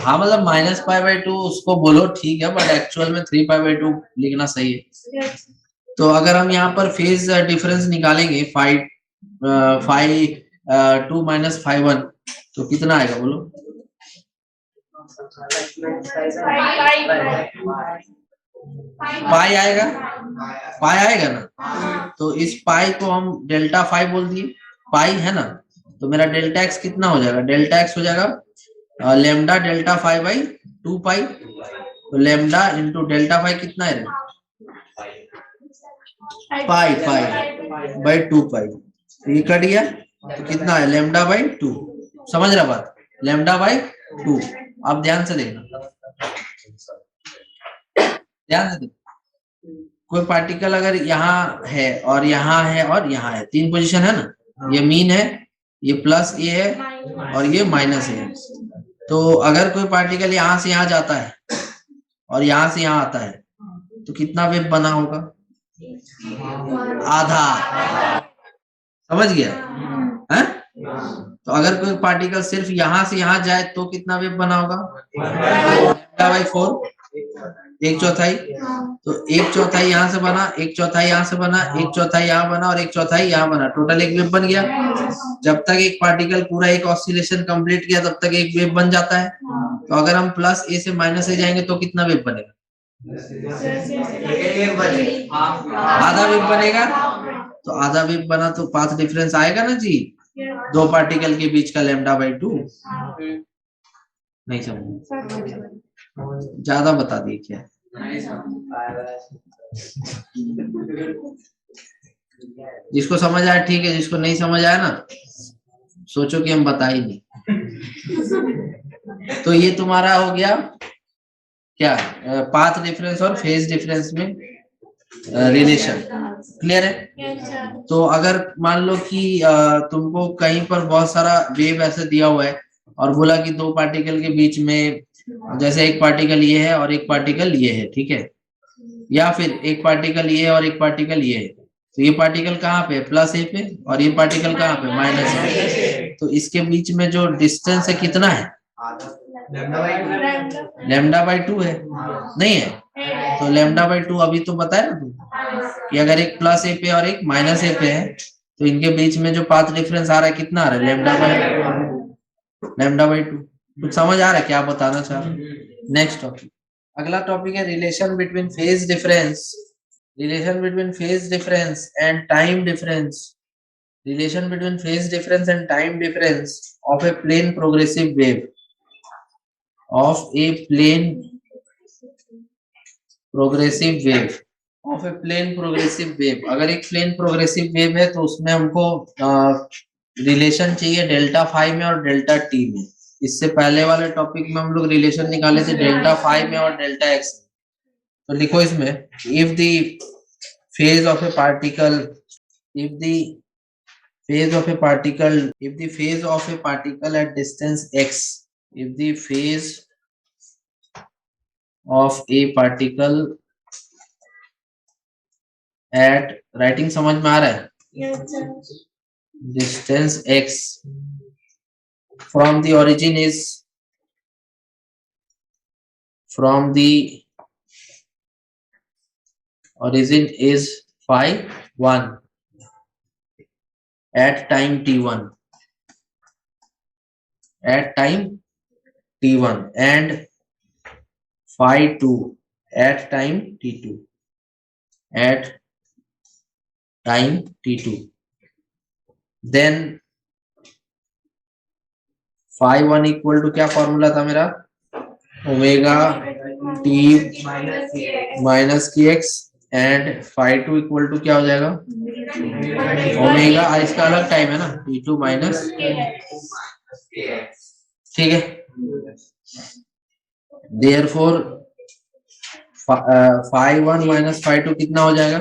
S1: हाँ मतलब -पाई/2 उसको बोलो, ठीक है, बट एक्चुअल में 3 पाई/2 लिखना सही है। तो अगर हम यहाँ पर फेज डिफरेंस निकालेंगे 5/2 - 5/1 तो कितना आएगा बोलो? पाई आएगा, पाई आएगा ना। तो इस पाई को हम डेल्टा 5 बोल दिए, पाई है ना, तो मेरा डेल्टा एक्स कितना हो जाएगा? डेल्टा एक्स हो जाएगा लेमडा डेल्टा 5/2 पाई। तो लेमडा इंटू डेल्टा 5 कितना है? पाई/2 पाई। तो ये कट गया तो कितना है? लेमडा/2। समझ रहा बात? लेमडा/2। आप ध्यान से देखना, ध्यान से देखना। कोई पार्टिकल अगर यहाँ है और यहाँ है और यहाँ है, 3 पोजीशन है ना, ये मीन है, ये प्लस ए है और ये माइनस ए है। तो अगर कोई पार्टिकल यहाँ से यहाँ जाता है और यहाँ से यहाँ आता है तो कितना वेव बना होगा? आधा। समझ गया है? तो अगर कोई पार्टिकल सिर्फ यहाँ से यहाँ जाए तो कितना वेव बना होगा? लेमडा/4, 1/4। तो 1/4 यहाँ से बना, 1/4 यहाँ से बना, 1/4 यहाँ बना और 1/4 यहाँ बना, टोटल एक वेव बन गया। जब तक एक पार्टिकल पूरा एक ऑसिलेशन कंप्लीट किया तब तक एक वेव बन जाता है। तो अगर हम प्लस ए से माइनस ए जाएंगे तो कितना वेव बनेगा? आधा वेव बनेगा। तो आधा वेव बना तो पाथ डिफरेंस आएगा ना जी, 2 पार्टिकल के बीच का लेमडा/2। नहीं समझ, ज्यादा बता दिए क्या? जिसको समझ आया ठीक है, जिसको नहीं समझ आया ना सोचो कि हम बता ही नहीं। तो ये तुम्हारा हो गया क्या, पाथ डिफरेंस और फेज डिफरेंस में रिलेशन। क्लियर है? तो अगर मान लो कि तुमको कहीं पर बहुत सारा वेव ऐसे दिया हुआ है और बोला कि 2 पार्टिकल के बीच में, जैसे एक पार्टिकल ये है और एक पार्टिकल ये है, ठीक है, या फिर एक पार्टिकल ये है और एक पार्टिकल ये है, तो ये पार्टिकल कहाँ पे? प्लस ए पे, और ये पार्टिकल कहाँ पे? माइनस ए। तो इसके बीच में जो डिस्टेंस है कितना है? लेमडा/2 है, नहीं है? तो लेमडा/2 अभी तो बताया ना तुम कि अगर एक प्लस ए पे और एक माइनस ए पे है तो इनके बीच में जो पाथ डिफरेंस आ रहा है कितना आ रहा है? लेमडा/2। कुछ समझ आ रहा है क्या बताना चाह रहे? नेक्स्ट टॉपिक, अगला टॉपिक है relation between phase difference, relation between phase difference and time difference, relation between phase difference and time difference of a plane progressive wave, of a plane progressive wave, of a plane progressive wave। अगर एक प्लेन प्रोग्रेसिव वेव है तो उसमें हमको रिलेशन चाहिए डेल्टा 5 में और डेल्टा टी में। इससे पहले वाले टॉपिक में हम लोग रिलेशन निकाले थे डेल्टा 5 में और डेल्टा एक्स में। तो लिखो इसमें, if the phase of A particle, if the phase of a particle, if the phase of a particle at distance x, if the phase of a particle at, writing समझ में आ रहा है?
S2: Yes, sir.
S1: Distance x from the origin is phi 1 at time t1 and phi 2 at time t2 then phi 1 equal to क्या फॉर्मूला था मेरा? Omega t minus k x and phi 2 equal to क्या हो जाएगा? ओमेगा, इसका अलग टाइम है ना, t2 माइनस, ठीक है। देयरफॉर phi 1 माइनस phi 2 कितना हो जाएगा?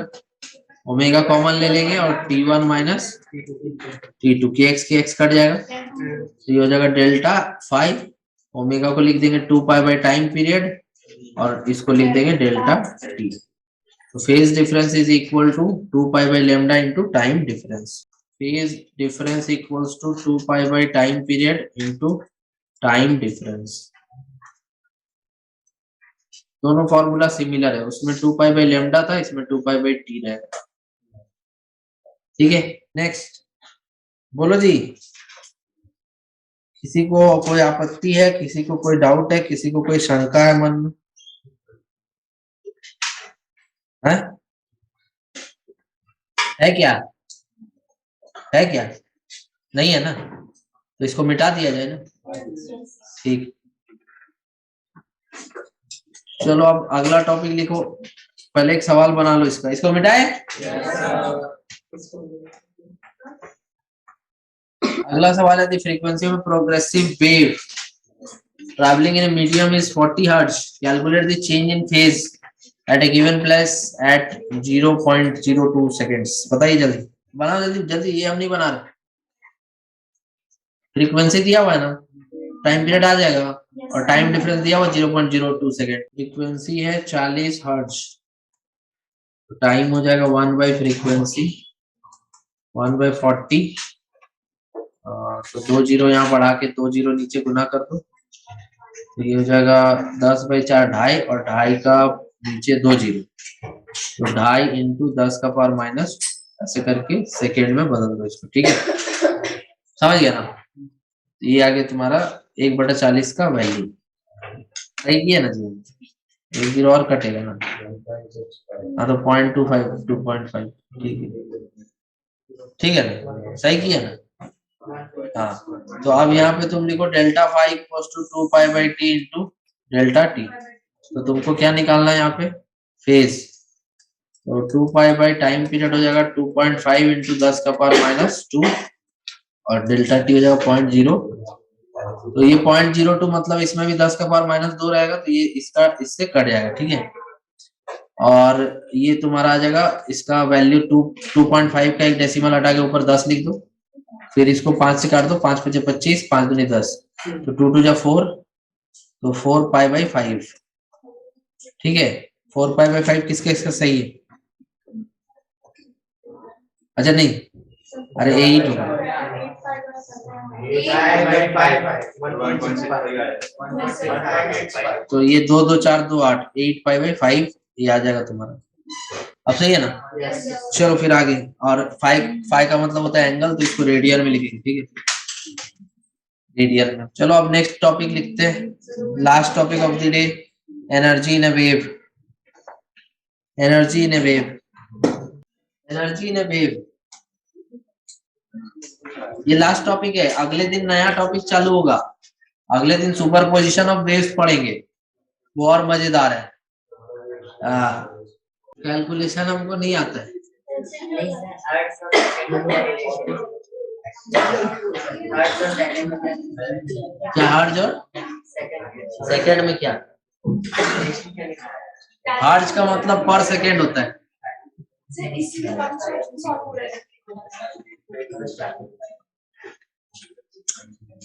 S1: ओमेगा कॉमन ले लेंगे और t1 माइनस t2 की एक्स कट जाएगा, तो ये हो जाएगा डेल्टा phi। ओमेगा को लिख देंगे 2 पाई बाय टाइम पीरियड और इसको लिख देंगे डेल्टा t। तो phase difference is equal to 2 pi by lambda into time difference. Phase difference equals to 2 pi by time period into time difference. दोनों फॉर्मूला सिमिलर है, उसमें 2 पाई बाय लैम्डा था, इसमें 2 पाई बाय टी रहेगा, ठीक है। नेक्स्ट बोलो जी, किसी को कोई आपत्ति है, किसी को कोई डाउट है, किसी को कोई शंका है मन में? है क्या? है क्या? नहीं है ना, तो इसको मिटा दिया जाए ना, ठीक। चलो अब अगला टॉपिक लिखो, पहले एक सवाल बना लो इसको मिटाए। अगला सवाल है, the frequency of progressive wave travelling in a medium is 40 hertz, calculate the change in phase at a given place at 0.02 seconds. बताइए जल्दी, बनाओ जल्दी जल्दी, ये हम नहीं बना रहे। फ्रीक्वेंसी दिया हुआ है ना, टाइम पीरियड आ जाएगा और टाइम डिफरेंस दिया हुआ 0.02 सेकेंड। फ्रीक्वेंसी है 40 हर्ट्ज, तो टाइम हो जाएगा 1 बाई फ्रीक्वेंसी 1 बाई 40, तो 2 जीरो यहाँ बढ़ा के 2 जीरो नीचे गुना कर दो, तो ये हो जाएगा 10 बाई 4 2.5 और 2.5 का नीचे 2 जीरो, तो 2.5 इंटू 10 का पावर माइनस, ऐसे करके सेकेंड में बदल दो इसको, ठीक है। समझ गया ना? ये आगे तुम्हारा 1/40 का वैल्यू सही किया ना जी, 1 जीरो और कटेगा ना, हाँ तो 0.25 2.5, ठीक है, ठीक है ना, सही किया ना। हाँ, तो अब यहाँ पे तुम लिखो delta phi equals to 2 pi by t into delta t, तो तुमको क्या निकालना है यहाँ पे? फेज, तो 2 पाई बाई टाइम पीरियड हो जाएगा 2.5 इंटू 10 का पावर माइनस 2 और डेल्टा टी हो जाएगा 0.0, तो ये 0.02 मतलब इसमें भी 10 का पावर माइनस 2 रहेगा, तो ये इससे कट जाएगा, ठीक है। और ये तुम्हारा आ जाएगा, इसका वैल्यू 2.5 का एक डेसिमल हटा के ऊपर 10 लिख दो, फिर इसको 5 से काट दो, 5 5 25, 5 दूनी 10, तो 2 2 जा 4, तो 4 पाई बाई 5, ठीक है। 4 पाई बाई 5 किसका इसका सही है? अच्छा नहीं, अरे 8 होगा, तो ये 2 2 4 2 8 8 पाई बाई 5 ये आ जाएगा तुम्हारा, अब सही है ना। चलो फिर आगे, और 5 का मतलब होता है एंगल, तो इसको रेडियन में लिखेंगे, ठीक है, रेडियन में। चलो अब नेक्स्ट टॉपिक लिखते हैं, last topic of the day, energy in a wave. Energy in a wave, energy in a wave, ये लास्ट टॉपिक है, अगले दिन नया टॉपिक चालू होगा, अगले दिन सुपरपोजिशन ऑफ वेव्स पढ़ेंगे, वो और मजेदार है। कैलकुलेशन हमको नहीं आता है, क्या हर्ज और सेकंड में क्या? हर्ज का मतलब पर सेकंड होता है,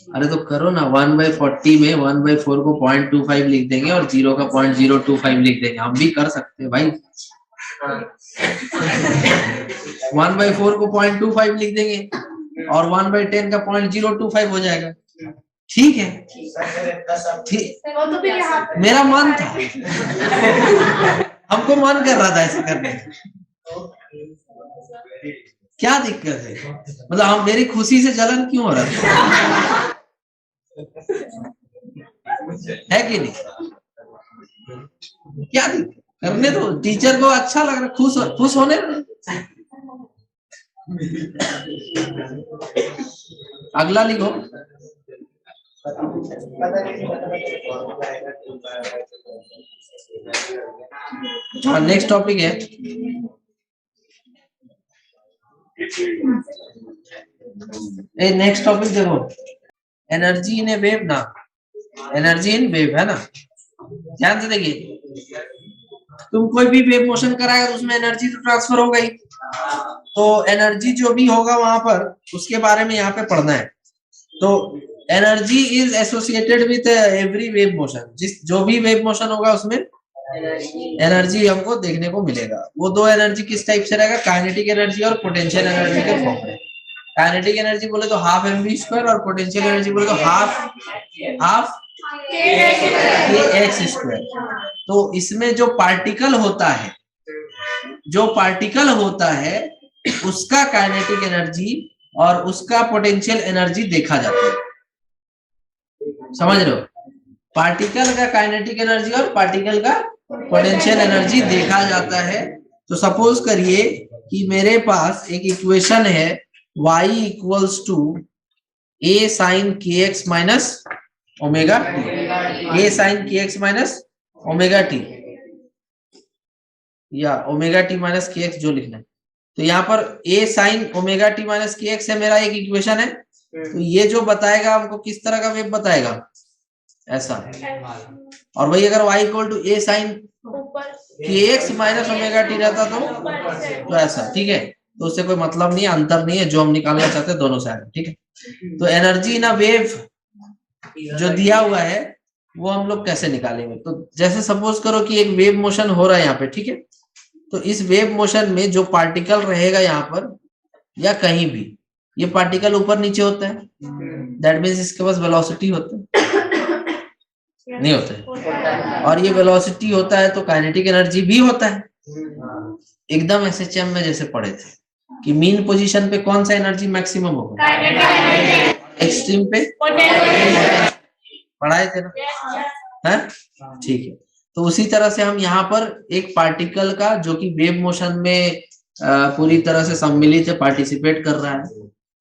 S1: अरे तो करो ना, 1/40 में 1/4 को 0.25 लिख देंगे और 0 का 0.025 लिख देंगे, हम भी कर सकते हैं भाई, 1/4 को 0.25 लिख देंगे और 1/10 का 0.025 हो जाएगा। ठीक है, ठीक।
S2: वो तो फिर यहाँ पे
S1: मेरा मन था, हमको मन कर रहा था ऐसे करने का। क्या दिक्कत है? मतलब हम, मेरी खुशी से जलन क्यों हो रहा था? है कि नहीं? क्या दिक्कत? करने दो, टीचर को अच्छा लग रहा, खुश होने दो। अगला लिखो। हाँ, नेक्स्ट टॉपिक है नेक्स्ट टॉपिक देखो, एनर्जी इन ए वेव ना, एनर्जी इन वेव है ना। ध्यान से देखिए, तुम कोई भी वेव मोशन कराएगा तो उसमें एनर्जी तो ट्रांसफर होगा ही, तो एनर्जी जो भी होगा वहां पर उसके बारे में यहाँ पे पढ़ना है। तो energy is associated with every wave motion, जो भी वेव मोशन होगा उसमें एनर्जी हमको देखने को मिलेगा। वो दो एनर्जी किस टाइप से रहेगा, काइनेटिक एनर्जी और पोटेंशियल एनर्जी के फॉर्म में। काइनेटिक एनर्जी बोले तो हाफ mv² और पोटेंशियल एनर्जी बोले तो हाफ kx²। तो इसमें जो पार्टिकल होता है उसका काइनेटिक एनर्जी और उसका पोटेंशियल एनर्जी देखा जाता है। समझ रहे हो? पार्टिकल का काइनेटिक एनर्जी और पार्टिकल का पोटेंशियल एनर्जी देखा जाता है। तो सपोज करिए कि मेरे पास एक इक्वेशन है y = a sin kx minus omega t, a sin kx minus omega t या ओमेगा t minus kx जो लिखना है। तो यहाँ पर a sin omega t minus kx है मेरा एक इक्वेशन है। तो ये जो बताएगा हमको किस तरह का वेव बताएगा, ऐसा। और वही अगर y = a sin kx minus omega t रहता तो ऐसा। ठीक है, तो उससे कोई मतलब नहीं है, अंतर नहीं है, जो हम निकालना चाहते हैं दोनों साइड। ठीक है, तो एनर्जी इन अ वेव जो दिया हुआ है वो हम लोग कैसे निकालेंगे। तो जैसे सपोज करो कि एक वेव मोशन हो रहा है यहाँ पे, ठीक है। तो इस वेव मोशन में जो पार्टिकल रहेगा यहाँ पर या कहीं भी, ये पार्टिकल ऊपर नीचे होता है, दैट मीन्स इसके पास वेलोसिटी होता है, नहीं होता है। और ये वेलोसिटी होता है तो काइनेटिक एनर्जी भी होता है। एकदम SHM में जैसे पढ़े थे कि मीन पोजीशन पे कौन सा एनर्जी मैक्सिमम होगा, एक्सट्रीम पे पढ़ाए थे ना, है? ठीक है, तो उसी तरह से हम यहाँ पर एक पार्टिकल का जो कि वेव मोशन में पूरी तरह से सम्मिलित है, पार्टिसिपेट कर रहा है,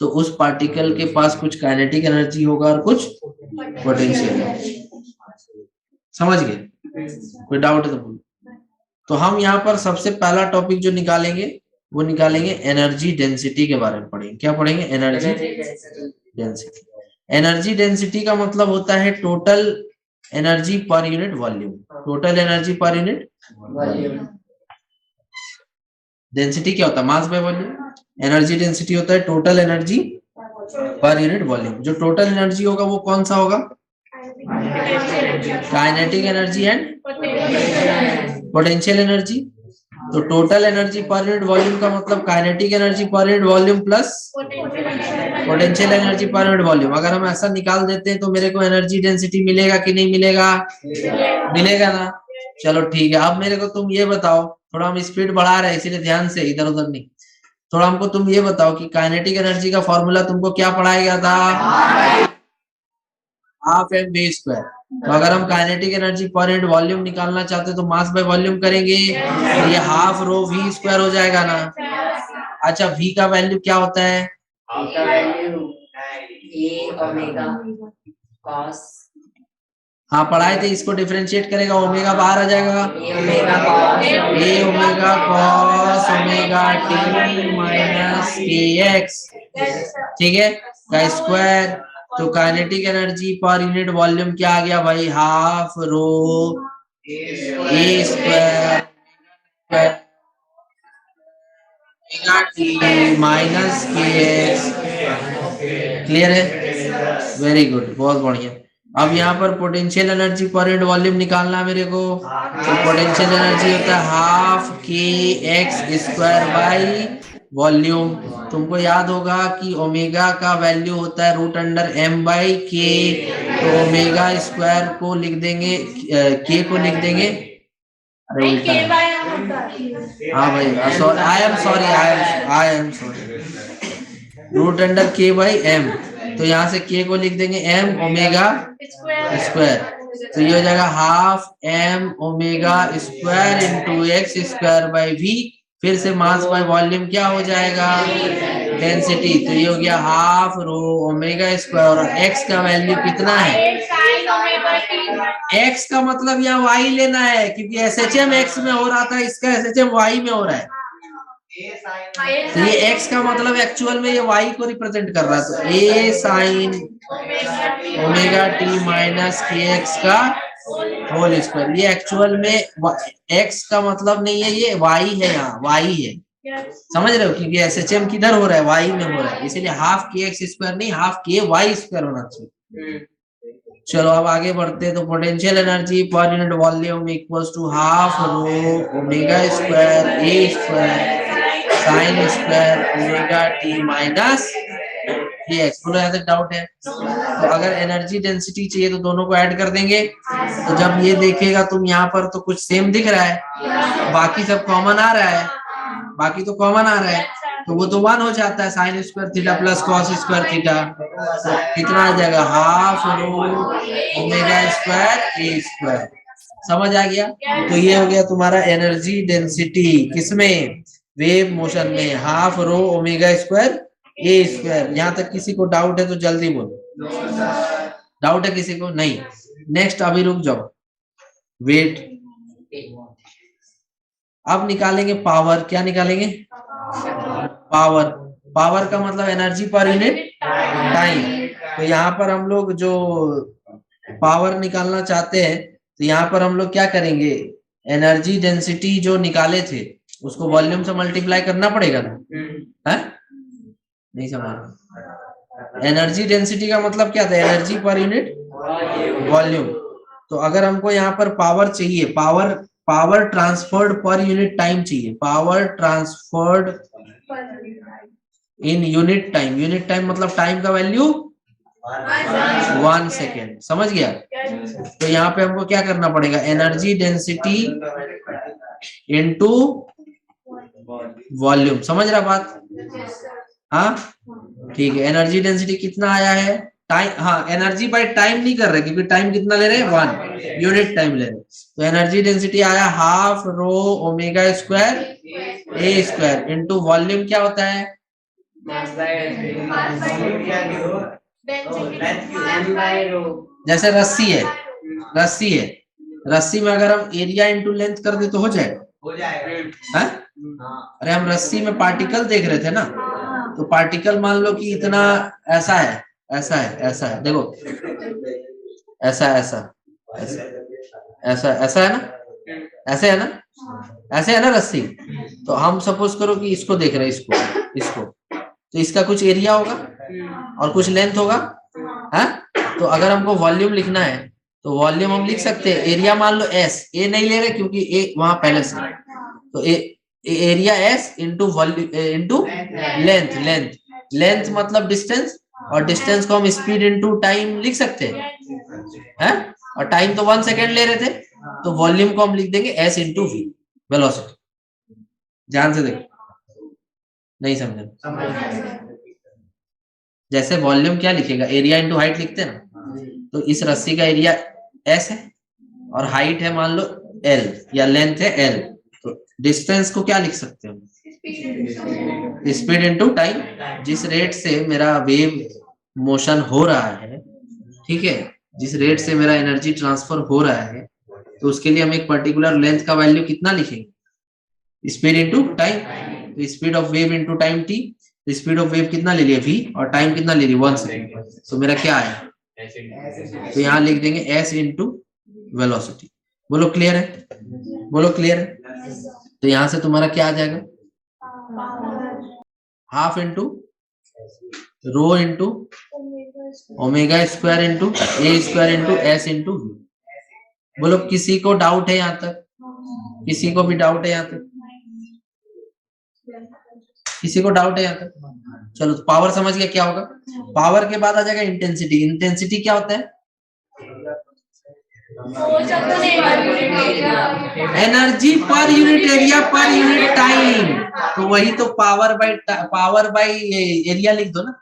S1: तो उस पार्टिकल के पास कुछ काइनेटिक एनर्जी होगा और कुछ पोटेंशियल एनर्जी। समझ गए? कोई डाउट है तो बोलो। तो हम यहाँ पर सबसे पहला टॉपिक जो निकालेंगे वो निकालेंगे एनर्जी डेंसिटी के बारे में पढ़ेंगे। क्या पढ़ेंगे? Energy density. एनर्जी डेंसिटी का मतलब होता है total energy per unit volume. Total energy per unit volume. Density क्या होता है? Mass by volume. Energy density होता है total energy per unit volume. जो टोटल एनर्जी होगा वो कौन सा होगा? Kinetic energy and potential energy. तो total energy per unit volume का मतलब kinetic energy per unit volume plus potential energy per unit volume. अगर हम ऐसा निकाल देते हैं तो मेरे को एनर्जी डेंसिटी मिलेगा कि नहीं मिलेगा? मिलेगा ना। चलो ठीक है, अब मेरे को तुम ये बताओ, थोड़ा हम स्पीड बढ़ा रहे हैं इसीलिए ध्यान से, इधर उधर नहीं। थोड़ा हमको तुम ये बताओ कि काइनेटिक एनर्जी का फॉर्मूला तुमको क्या पढ़ाया गया था? Half mv²। तो अगर हम kinetic energy per unit volume निकालना चाहते हैं तो मास बाय वॉल्यूम करेंगे, तो ये हाफ रो v² हो जाएगा ना। अच्छा, v का वैल्यू क्या होता है?
S4: का वैल्यू a ओमेगा cos
S1: हाँ पढ़ाए थे, इसको डिफरेंशिएट करेगा ओमेगा बाहर आ जाएगा,
S4: a
S1: omega cos omega t minus kx। ठीक है, का स्क्वायर। तो kinetic energy per unit volume क्या आ गया भाई? Half rho a² minus kx। Clear है? वेरी गुड, बहुत बढ़िया। अब यहाँ पर potential energy per unit volume निकालना है मेरे को। तो पोटेंशियल एनर्जी होता है half k x square by volume. तुमको याद होगा कि ओमेगा का वैल्यू होता है root under M by k. तो ओमेगा स्क्वायर को लिख देंगे, के को लिख देंगे, अरे
S2: नहीं
S1: उल्टा
S2: के
S1: है।
S2: बाय एम होता है।
S1: हाँ भाई, I am sorry, root under k by m. तो यहाँ से के को लिख देंगे एम ओमेगा स्क्वायर। तो ये हो जाएगा half m omega square into x square by v. फिर से मास बाय वॉल्यूम क्या हो जाएगा, डेंसिटी। तो ये हो गया हाफ रो ओमेगा स्क्वायर। और एक्स का वैल्यू कितना है,
S2: साइन ओमेगा टी।
S1: एक्स का मतलब यहाँ वाई लेना है, क्योंकि एसएचएम एक्स में हो रहा था, इसका एसएचएम वाई में हो रहा है। तो ये एक्स का मतलब एक्चुअल में ये वाई को रिप्रेजेंट कर रहा है। तो ए sine omega t minus k x का होल स्क्वायर। ये एक्चुअल में एक्स का मतलब नहीं है, ये वाई है, यहाँ वाई है, समझ रहे हो, क्योंकि एसएचएम किधर हो रहा है, वाई में हो रहा है, इसलिए हाफ के एक्स स्क्वायर नहीं, हाफ के वाई स्क्वायर होना चाहिए। चलो अब आगे बढ़ते हैं। तो potential energy per unit volume equals to half rho omega square a square sine square omega t minus ये एक्स। बोलो यहाँ तक डाउट है? तो अगर एनर्जी डेंसिटी चाहिए तो दोनों को ऐड कर देंगे। तो जब ये देखेगा तुम यहाँ पर तो कुछ सेम दिख रहा है, बाकी सब कॉमन आ रहा है, बाकी तो कॉमन आ रहा है, तो वो तो 1 हो जाता है, sine square theta plus cos square theta. तो कितना आ जाएगा, half rho omega square a square. समझ आ गया? तो ये हो गया तुम्हारा एनर्जी डेंसिटी, किसमें, वेव मोशन में, half rho omega square a square. यहाँ तक किसी को डाउट है तो जल्दी बोलो। डाउट है किसी को? नहीं। नेक्स्ट, अभी रुक जाओ, वेट। अब निकालेंगे पावर। क्या निकालेंगे? पावर। पावर का मतलब एनर्जी पर यूनिट टाइम। तो यहाँ पर हम लोग जो पावर निकालना चाहते हैं, तो यहाँ पर हम लोग क्या करेंगे, एनर्जी डेंसिटी जो निकाले थे उसको वॉल्यूम से मल्टीप्लाई करना पड़ेगा ना, है? नहीं समझ? एनर्जी डेंसिटी का मतलब क्या था, एनर्जी पर यूनिट वॉल्यूम। तो अगर हमको यहाँ पर पावर चाहिए, power transferred per unit time चाहिए, power transferred in unit time. Unit time मतलब टाइम का वैल्यू 1 सेकेंड। समझ गया? तो यहाँ पे हमको क्या करना पड़ेगा, एनर्जी डेंसिटी इनटू वॉल्यूम। समझ रहा बात? हाँ ठीक है। एनर्जी डेंसिटी कितना आया है, टाइम, हाँ एनर्जी बाय टाइम नहीं कर रहे, क्योंकि टाइम कितना ले रहे हैं, 1 यूनिट टाइम ले रहे। तो एनर्जी डेंसिटी आया half rho omega square a square into volume. क्या होता है, जैसे रस्सी है, रस्सी में अगर हम एरिया इंटू लेंथ कर दे तो हो जाएगा। अरे हम रस्सी में पार्टिकल देख रहे थे ना, तो पार्टिकल मान लो कि इतना ऐसा है, ऐसा है, ऐसा है, देखो ऐसा ऐसा ऐसा ऐसा ऐसा है ना, ऐसे है ना, ऐसे है ना रस्सी। तो हम सपोज करो कि इसको देख रहे हैं, इसको तो इसका कुछ एरिया होगा और कुछ लेंथ होगा, है? तो अगर हमको वॉल्यूम लिखना है तो वॉल्यूम हम लिख सकते हैं, एरिया मान लो एस, ए नहीं ले रहे क्योंकि ए वहां पहले से, तो area S into volume into length मतलब डिस्टेंस, और डिस्टेंस को हम स्पीड इंटू टाइम लिख सकते हैं, और टाइम तो 1 सेकेंड ले रहे थे, तो वॉल्यूम को हम लिख देंगे एस इंटू वी, वेलोसिटी। ध्यान से देखो, नहीं समझे? जैसे वॉल्यूम क्या लिखेगा, एरिया इंटू हाइट लिखते हैं ना, तो इस रस्सी का एरिया एस है और हाइट है मान लो एल, या लेंथ है एल, तो डिस्टेंस को क्या लिख सकते हो, स्पीड इंटू टाइम। जिस रेट से मेरा वेव मोशन हो रहा है, ठीक है, जिस रेट से मेरा एनर्जी ट्रांसफर हो रहा है, तो उसके लिए हम एक पर्टिकुलर लेंथ का वैल्यू कितना लिखेंगे, स्पीड इंटू टाइम। तो speed of wave into time T, speed of wave कितना ले लिया v, और टाइम कितना ले लिया 1 सेकेंड। तो मेरा क्या है, तो यहाँ लिख देंगे s इंटू वेलोसिटी। बोलो क्लियर है? बोलो क्लियर है? तो यहाँ से तुम्हारा क्या आ जाएगा, half into rho into omega square into a square into s into v. बोलो किसी को डाउट है यहाँ तक? किसी को भी डाउट है यहाँ तक? किसी को डाउट है यहाँ तक? चलो तो पावर समझ गया क्या होगा। पावर के बाद आ जाएगा इंटेंसिटी। इंटेंसिटी क्या होता है? एनर्जी पर यूनिट एरिया पर यूनिट टाइम। तो वही तो पावर बाय एरिया लिख दो ना।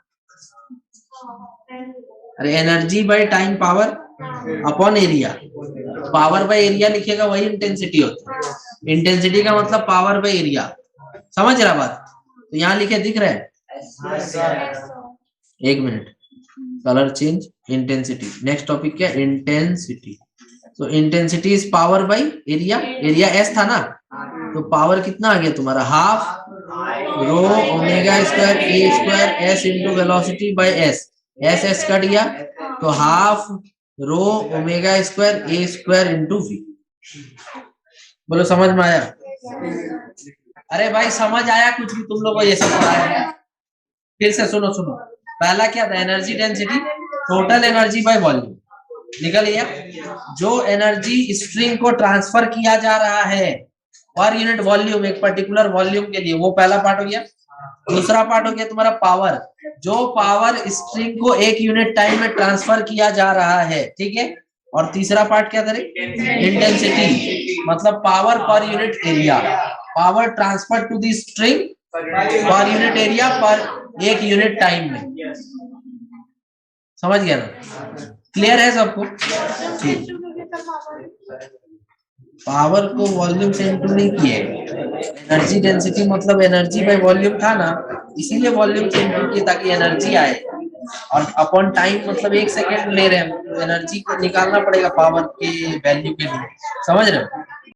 S1: अरे energy by time power upon area. Power by area लिखेगा वही इंटेंसिटी होती है। इंटेंसिटी का मतलब पावर बाय एरिया। समझ रहा बात? तो यहाँ लिखे दिख रहा है? एक minute, colour change, intensity. Next topic क्या? इंटेंसिटी। तो intensity is power by area. Area s था ना, तो पावर कितना आ गया तुम्हारा? Half rho omega square a square s into velocity by s. S s cut गया तो half rho omega square a square into v. बोलो समझ में आया? अरे भाई समझ आया कुछ भी? तुम लोग को ये सब पढ़ाया? फिर से सुनो। पहला क्या था? Energy density, total energy by volume. निकल गया। जो एनर्जी स्ट्रिंग को ट्रांसफर किया जा रहा है पर यूनिट वॉल्यूम, एक पर्टिकुलर वॉल्यूम के लिए, वो पहला पार्ट हो गया। दूसरा पार्ट हो गया तुम्हारा पावर। जो पावर स्ट्रिंग को एक यूनिट टाइम में ट्रांसफर किया जा रहा है, ठीक है। और तीसरा पार्ट क्या करें? इंटेंसिटी, मतलब power per unit area. Power transfer to the string per unit area per एक यूनिट टाइम में। समझ गया ना? क्लियर है सबको? ठीक। पावर को वॉल्यूम से इंटू नहीं किए। एनर्जी डेंसिटी मतलब एनर्जी बाय वॉल्यूम था ना, इसीलिए वॉल्यूम से इंटू किए ताकि एनर्जी आए। और अपॉन टाइम मतलब 1 सेकेंड ले रहे हैं, तो एनर्जी को निकालना पड़ेगा पावर के वैल्यू के लिए। समझ रहे हो?